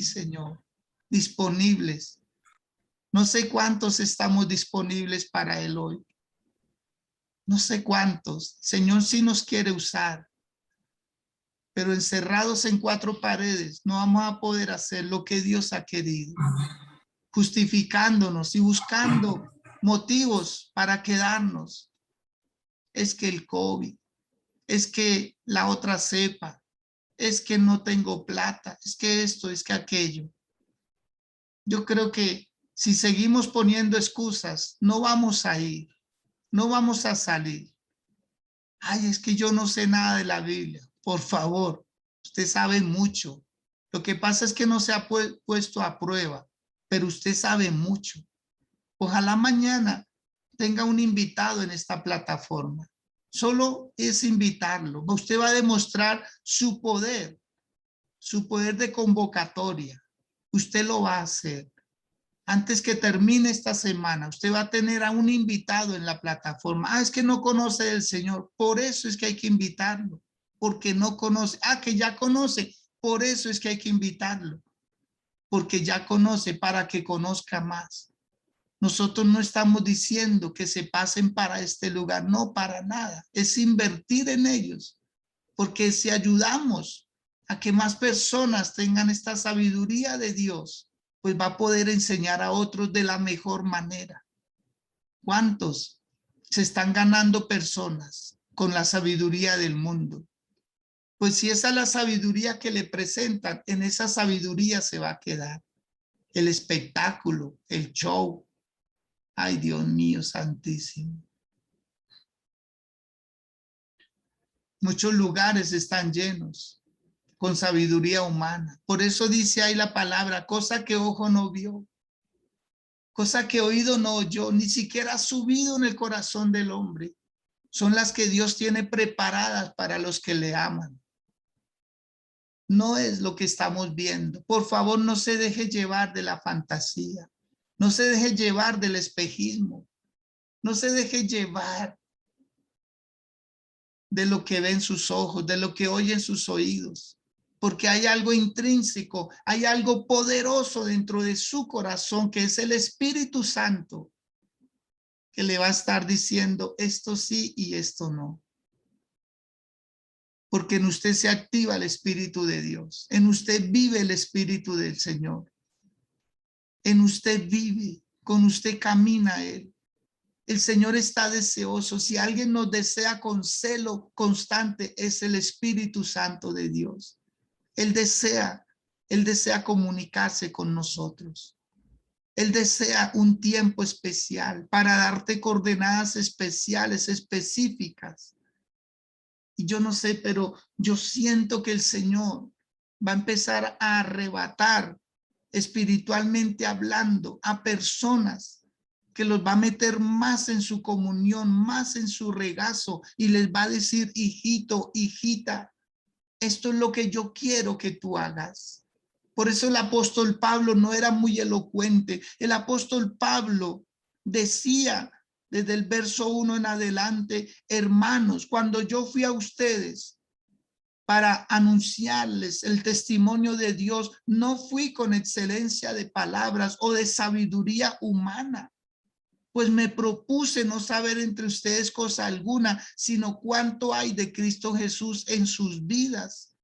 Señor, disponibles. No sé cuántos estamos disponibles para Él hoy. No sé cuántos. Señor sí nos quiere usar. Pero encerrados en 4 paredes no vamos a poder hacer lo que Dios ha querido. Justificándonos y buscando motivos para quedarnos. Es que el COVID, es que la otra cepa, es que no tengo plata, es que esto, es que aquello. Yo creo que si seguimos poniendo excusas, no vamos a ir, no vamos a salir. Ay, es que yo no sé nada de la Biblia. Por favor, usted sabe mucho. Lo que pasa es que no se ha puesto a prueba, pero usted sabe mucho. Ojalá mañana tenga un invitado en esta plataforma. Solo es invitarlo. Usted va a demostrar su poder de convocatoria. Usted lo va a hacer. Antes que termine esta semana, usted va a tener a un invitado en la plataforma. Ah, es que no conoce del Señor. Por eso es que hay que invitarlo. Porque no conoce. Ah, que ya conoce. Por eso es que hay que invitarlo. Porque ya conoce, para que conozca más. Nosotros no estamos diciendo que se pasen para este lugar. No, para nada. Es invertir en ellos. Porque si ayudamos a que más personas tengan esta sabiduría de Dios, pues va a poder enseñar a otros de la mejor manera. ¿Cuántos se están ganando personas con la sabiduría del mundo? Pues si esa es la sabiduría que le presentan, en esa sabiduría se va a quedar. El espectáculo, el show. Ay, Dios mío santísimo. Muchos lugares están llenos con sabiduría humana. Por eso dice ahí la palabra, cosa que ojo no vio, cosa que oído no oyó, ni siquiera ha subido en el corazón del hombre. Son las que Dios tiene preparadas para los que le aman. No es lo que estamos viendo. Por favor, no se deje llevar de la fantasía. No se deje llevar del espejismo. No se deje llevar de lo que ven sus ojos, de lo que oyen sus oídos. Porque hay algo intrínseco, hay algo poderoso dentro de su corazón, que es el Espíritu Santo, que le va a estar diciendo esto sí y esto no. Porque en usted se activa el Espíritu de Dios, en usted vive el Espíritu del Señor, en usted vive, con usted camina Él. El Señor está deseoso. Si alguien nos desea con celo constante, es el Espíritu Santo de Dios. Él desea comunicarse con nosotros. Él desea un tiempo especial para darte coordenadas especiales, específicas. Y yo no sé, pero yo siento que el Señor va a empezar a arrebatar, espiritualmente hablando, a personas que los va a meter más en su comunión, más en su regazo, y les va a decir, hijito, hijita, esto es lo que yo quiero que tú hagas. Por eso el apóstol Pablo no era muy elocuente. El apóstol Pablo decía desde el verso 1 en adelante, hermanos, cuando yo fui a ustedes para anunciarles el testimonio de Dios, no fui con excelencia de palabras o de sabiduría humana, pues me propuse no saber entre ustedes cosa alguna, sino cuánto hay de Cristo Jesús en sus vidas.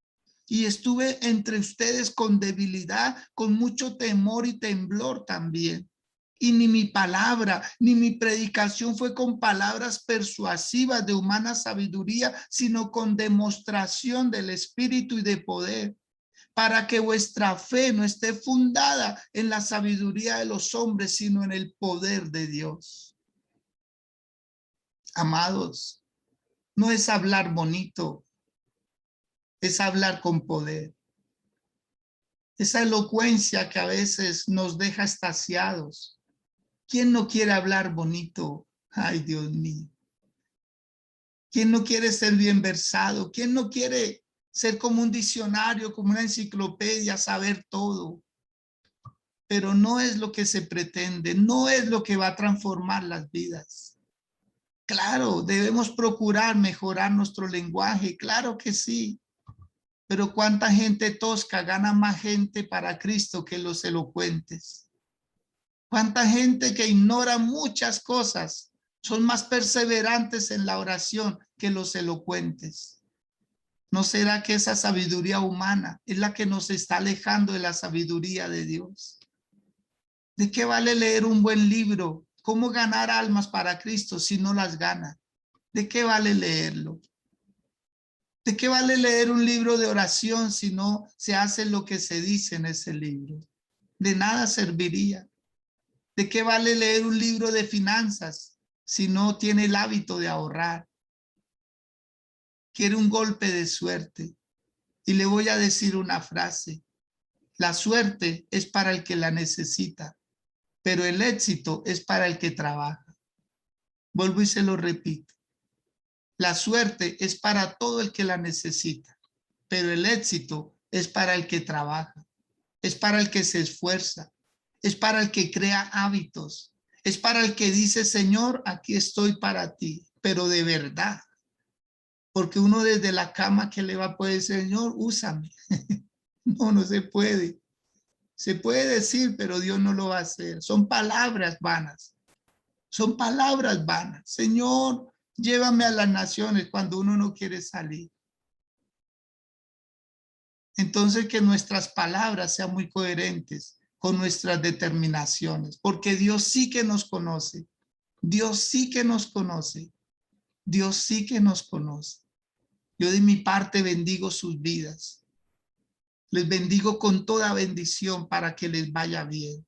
Y estuve entre ustedes con debilidad, con mucho temor y temblor también. Y ni mi palabra, ni mi predicación fue con palabras persuasivas de humana sabiduría, sino con demostración del Espíritu y de poder, para que vuestra fe no esté fundada en la sabiduría de los hombres, sino en el poder de Dios. Amados, no es hablar bonito, es hablar con poder. Esa elocuencia que a veces nos deja extasiados. ¿Quién no quiere hablar bonito? Ay, Dios mío. ¿Quién no quiere ser bien versado? ¿Quién no quiere ser como un diccionario, como una enciclopedia, saber todo? Pero no es lo que se pretende, no es lo que va a transformar las vidas. Claro, debemos procurar mejorar nuestro lenguaje, claro que sí. Pero cuánta gente tosca gana más gente para Cristo que los elocuentes. Cuánta gente que ignora muchas cosas son más perseverantes en la oración que los elocuentes. ¿No será que esa sabiduría humana es la que nos está alejando de la sabiduría de Dios? ¿De qué vale leer un buen libro cómo ganar almas para Cristo si no las gana? ¿De qué vale leerlo? ¿De qué vale leer un libro de oración si no se hace lo que se dice en ese libro? De nada serviría. ¿De qué vale leer un libro de finanzas si no tiene el hábito de ahorrar? Quiere un golpe de suerte. Y le voy a decir una frase. La suerte es para el que la necesita, pero el éxito es para el que trabaja. Vuelvo y se lo repito. La suerte es para todo el que la necesita, pero el éxito es para el que trabaja, es para el que se esfuerza, es para el que crea hábitos, es para el que dice, Señor, aquí estoy para ti, pero de verdad. Porque uno desde la cama que le va a poder decir, Señor, úsame. No, no se puede. Se puede decir, pero Dios no lo va a hacer. Son palabras vanas. Son palabras vanas. Señor, llévame a las naciones cuando uno no quiere salir. Entonces que nuestras palabras sean muy coherentes con nuestras determinaciones, porque Dios sí que nos conoce. Dios sí que nos conoce. Dios sí que nos conoce. Yo de mi parte bendigo sus vidas. Les bendigo con toda bendición para que les vaya bien,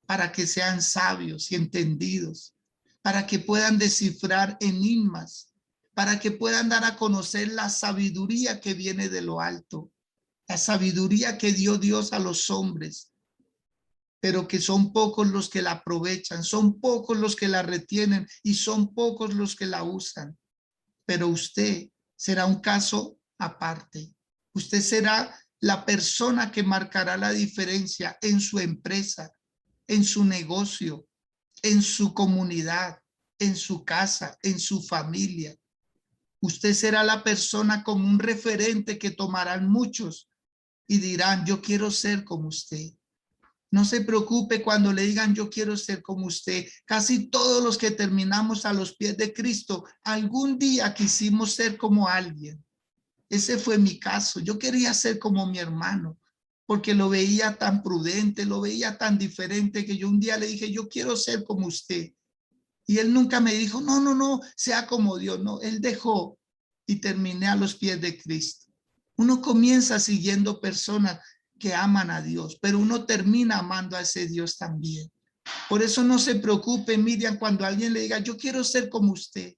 para que sean sabios y entendidos, para que puedan descifrar enigmas, para que puedan dar a conocer la sabiduría que viene de lo alto, la sabiduría que dio Dios a los hombres, pero que son pocos los que la aprovechan, son pocos los que la retienen y son pocos los que la usan. Pero usted será un caso aparte. Usted será la persona que marcará la diferencia en su empresa, en su negocio, en su comunidad, en su casa, en su familia. Usted será la persona como un referente que tomarán muchos y dirán, yo quiero ser como usted. No se preocupe cuando le digan, yo quiero ser como usted. Casi todos los que terminamos a los pies de Cristo, algún día quisimos ser como alguien. Ese fue mi caso. Yo quería ser como mi hermano, porque lo veía tan prudente, lo veía tan diferente, que yo un día le dije, yo quiero ser como usted. Y él nunca me dijo, no, no, no, sea como Dios. No, él dejó y terminé a los pies de Cristo. Uno comienza siguiendo personas que aman a Dios, pero uno termina amando a ese Dios también. Por eso no se preocupe, Miriam, cuando alguien le diga, yo quiero ser como usted.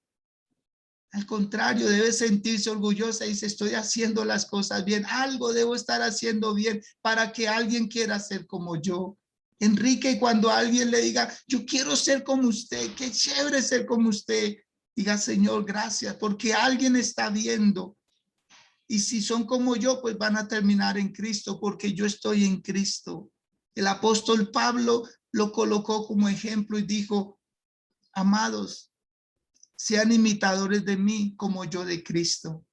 Al contrario, debe sentirse orgullosa y dice, estoy haciendo las cosas bien. Algo debo estar haciendo bien para que alguien quiera ser como yo. Enrique, cuando alguien le diga, yo quiero ser como usted, qué chévere ser como usted, diga, Señor, gracias, porque alguien está viendo. Y si son como yo, pues van a terminar en Cristo, porque yo estoy en Cristo. El apóstol Pablo lo colocó como ejemplo y dijo, amados, sean imitadores de mí como yo de Cristo.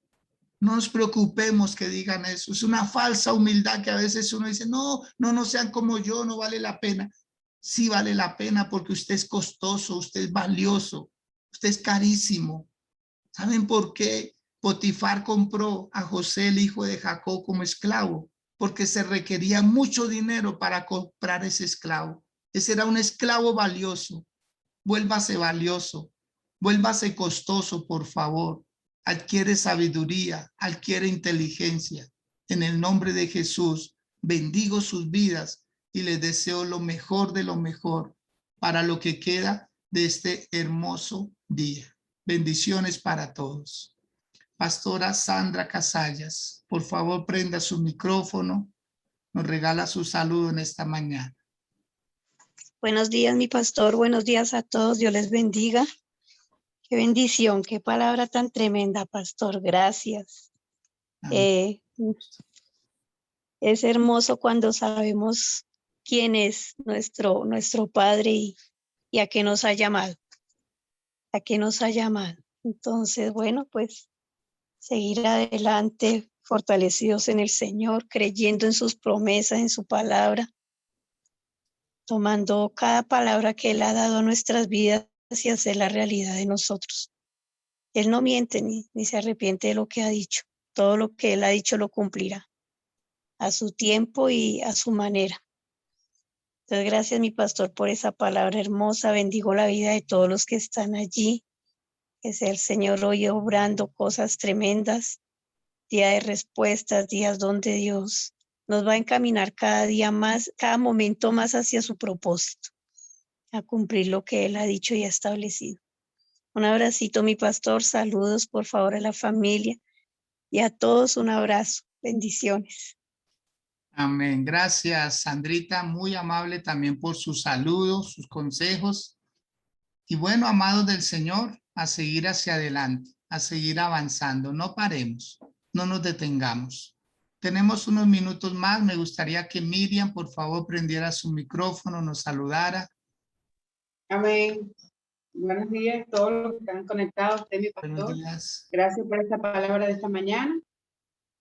No nos preocupemos que digan eso. Es una falsa humildad que a veces uno dice, no, no, no sean como yo, no vale la pena. Sí vale la pena porque usted es costoso, usted es valioso, usted es carísimo. ¿Saben por qué Potifar compró a José, el hijo de Jacob, como esclavo? Porque se requería mucho dinero para comprar ese esclavo. Ese era un esclavo valioso. Vuélvase valioso, vuélvase costoso, por favor. Adquiere sabiduría, adquiere inteligencia. En el nombre de Jesús, bendigo sus vidas y les deseo lo mejor de lo mejor para lo que queda de este hermoso día. Bendiciones para todos. Pastora Sandra Casallas, por favor, prenda su micrófono. Nos regala su saludo en esta mañana. Buenos días, mi pastor. Buenos días a todos. Dios les bendiga. Qué bendición, qué palabra tan tremenda, pastor. Gracias. Es hermoso cuando sabemos quién es nuestro Padre y a qué nos ha llamado. A qué nos ha llamado. Entonces, bueno, pues seguir adelante, fortalecidos en el Señor, creyendo en sus promesas, en su palabra, tomando cada palabra que Él ha dado a nuestras vidas y hacer la realidad de nosotros. Él no miente ni se arrepiente de lo que ha dicho. Todo lo que Él ha dicho lo cumplirá a su tiempo y a su manera. Entonces, gracias, mi pastor, por esa palabra hermosa. Bendigo la vida de todos los que están allí. Que sea el Señor hoy obrando cosas tremendas. Día de respuestas, días donde Dios nos va a encaminar cada día más, cada momento más hacia su propósito, a cumplir lo que Él ha dicho y ha establecido. Un abracito, mi pastor. Saludos, por favor, a la familia y a todos un abrazo. Bendiciones. Amén. Gracias, Sandrita, muy amable también por sus saludos, sus consejos. Y bueno, amados del Señor, a seguir hacia adelante, a seguir avanzando. No paremos, no nos detengamos. Tenemos unos minutos más. Me gustaría que Miriam, por favor, prendiera su micrófono, nos saludara. Amén. Buenos días a todos los que están conectados. Usted, mi Buenos pastor. días. Gracias por esta palabra de esta mañana.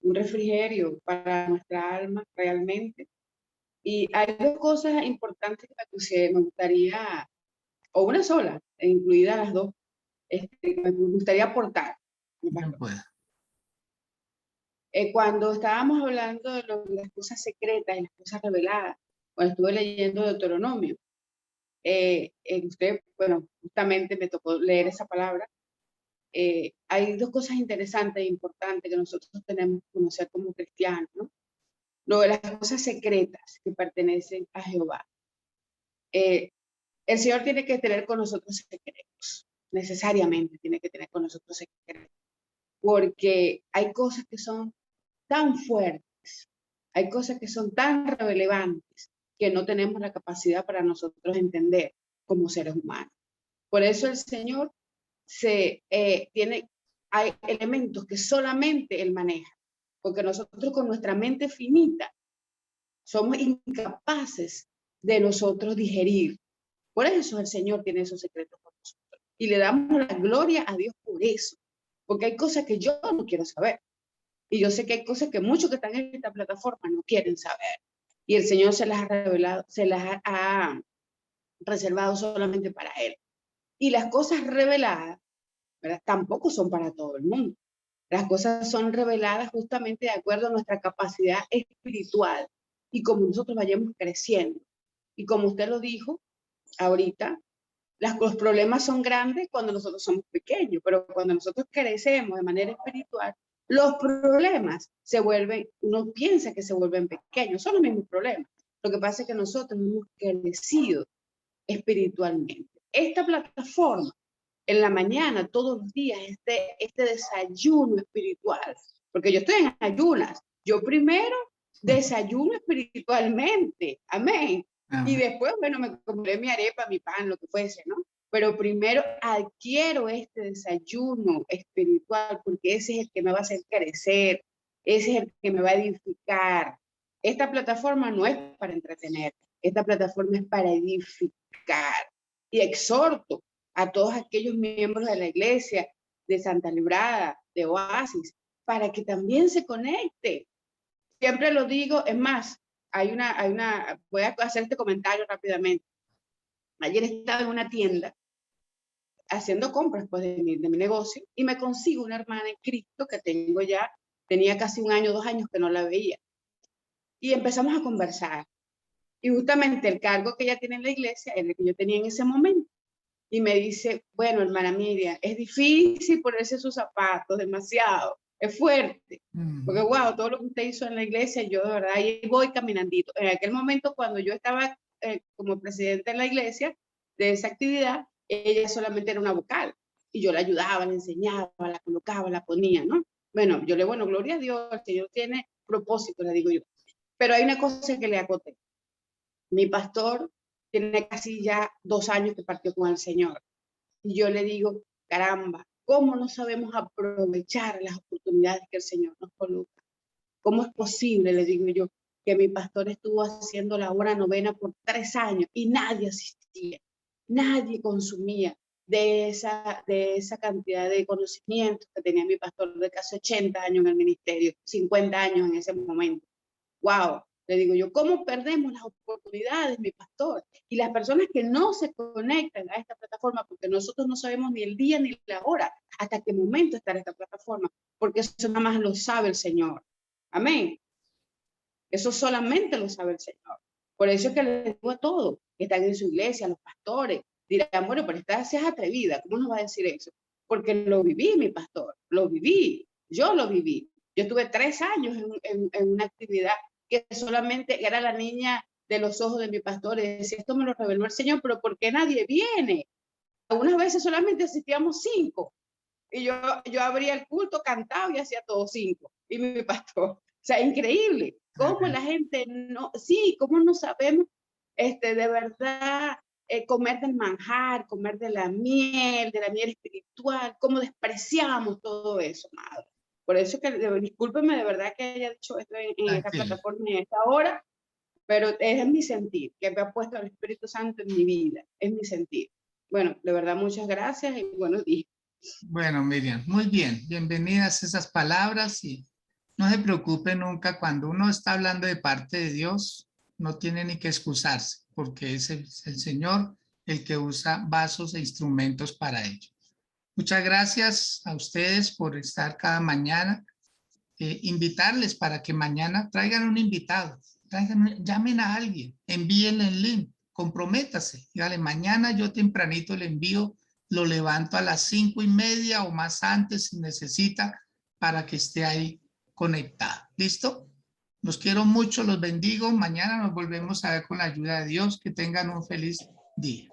Un refrigerio para nuestra alma realmente. Y hay dos cosas importantes que me gustaría, o una sola, incluidas las dos, me gustaría aportar. mi Bien pastor. pueda. Cuando estábamos hablando de las cosas secretas y las cosas reveladas, cuando estuve leyendo Deuteronomio, usted, bueno, justamente me tocó leer esa palabra. Hay dos cosas interesantes e importantes que nosotros tenemos que conocer como cristianos, ¿no? Lo de las cosas secretas que pertenecen a Jehová. El Señor tiene que tener con nosotros secretos, necesariamente tiene que tener con nosotros secretos, porque hay cosas que son tan fuertes, hay cosas que son tan relevantes que no tenemos la capacidad para nosotros entender como seres humanos. Por eso el Señor hay elementos que solamente Él maneja, porque nosotros con nuestra mente finita somos incapaces de nosotros digerir. Por eso el Señor tiene esos secretos con nosotros. Y le damos la gloria a Dios por eso, porque hay cosas que yo no quiero saber. Y yo sé que hay cosas que muchos que están en esta plataforma no quieren saber. Y el Señor se las ha revelado, se las ha reservado solamente para Él. Y las cosas reveladas, ¿verdad?, tampoco son para todo el mundo. Las cosas son reveladas justamente de acuerdo a nuestra capacidad espiritual y como nosotros vayamos creciendo. Y como usted lo dijo ahorita, los problemas son grandes cuando nosotros somos pequeños, pero cuando nosotros crecemos de manera espiritual, los problemas se vuelven, uno piensa que se vuelven pequeños, son los mismos problemas. Lo que pasa es que nosotros hemos crecido espiritualmente. Esta plataforma, en la mañana, todos los días, este desayuno espiritual, porque yo estoy en ayunas, yo primero desayuno espiritualmente, amén. Y después, bueno, me comeré mi arepa, mi pan, lo que fuese, ¿no? Pero primero adquiero este desayuno espiritual porque ese es el que me va a hacer crecer, ese es el que me va a edificar. Esta plataforma no es para entretener, esta plataforma es para edificar. Y exhorto a todos aquellos miembros de la iglesia, de Santa Librada, de Oasis, para que también se conecten. Siempre lo digo, es más, voy a hacer este comentario rápidamente. Ayer estaba en una tienda haciendo compras pues, de mi negocio y me consigo una hermana en Cristo que tenía casi 1 año, 2 años que no la veía. Y empezamos a conversar. Y justamente el cargo que ella tiene en la iglesia era el que yo tenía en ese momento. Y me dice, bueno, hermana Miriam, es difícil ponerse sus zapatos, demasiado, es fuerte. Porque, wow, todo lo que usted hizo en la iglesia, yo de verdad ahí voy caminandito. En aquel momento, cuando yo estaba como presidente en la iglesia de esa actividad, ella solamente era una vocal. Y yo la ayudaba, la enseñaba, la colocaba, la ponía, ¿no? Bueno, gloria a Dios, el Señor tiene propósito, le digo yo. Pero hay una cosa que le acoté. Mi pastor tiene casi ya 2 años que partió con el Señor. Y yo le digo, caramba, ¿cómo no sabemos aprovechar las oportunidades que el Señor nos coloca? ¿Cómo es posible, le digo yo, que mi pastor estuvo haciendo la hora novena por 3 años y nadie asistía, nadie consumía de esa cantidad de conocimientos que tenía mi pastor de casi 80 años en el ministerio, 50 años en ese momento? ¡Wow! Le digo yo, ¿cómo perdemos las oportunidades, mi pastor? Y las personas que no se conectan a esta plataforma, porque nosotros no sabemos ni el día ni la hora, hasta qué momento estará esta plataforma, porque eso nada más lo sabe el Señor. Amén. Eso solamente lo sabe el Señor. Por eso es que les digo a todos que están en su iglesia, a los pastores, dirán, bueno, pero esta seas atrevida, ¿cómo nos va a decir eso? Porque lo viví, mi pastor, lo viví, yo lo viví. Yo tuve 3 años en una actividad que solamente era la niña de los ojos de mi pastor, y decía, esto me lo reveló el Señor, pero ¿por qué nadie viene? Algunas veces solamente asistíamos 5, y yo abría el culto, cantaba y hacía todos 5, y mi pastor. O sea, increíble, cómo la gente no, sí, cómo no sabemos de verdad comer del manjar, comer de la miel espiritual, cómo despreciamos todo eso, madre. Por eso que, discúlpeme de verdad que haya dicho esto en esta plataforma en esta hora, pero es mi sentir, que me ha puesto el Espíritu Santo en mi vida, es mi sentir. Bueno, de verdad, muchas gracias y buenos días. Bueno, Miriam, muy bien. Bienvenidas esas palabras y no se preocupe nunca cuando uno está hablando de parte de Dios, no tiene ni que excusarse porque es el Señor el que usa vasos e instrumentos para ello. Muchas gracias a ustedes por estar cada mañana. Invitarles para que mañana traigan un invitado, llamen a alguien, envíen el link, comprométase, dígale, mañana yo tempranito le envío, lo levanto a las 5:30 o más antes si necesita para que esté ahí conectado. ¿Listo? Los quiero mucho, los bendigo. Mañana nos volvemos a ver con la ayuda de Dios. Que tengan un feliz día.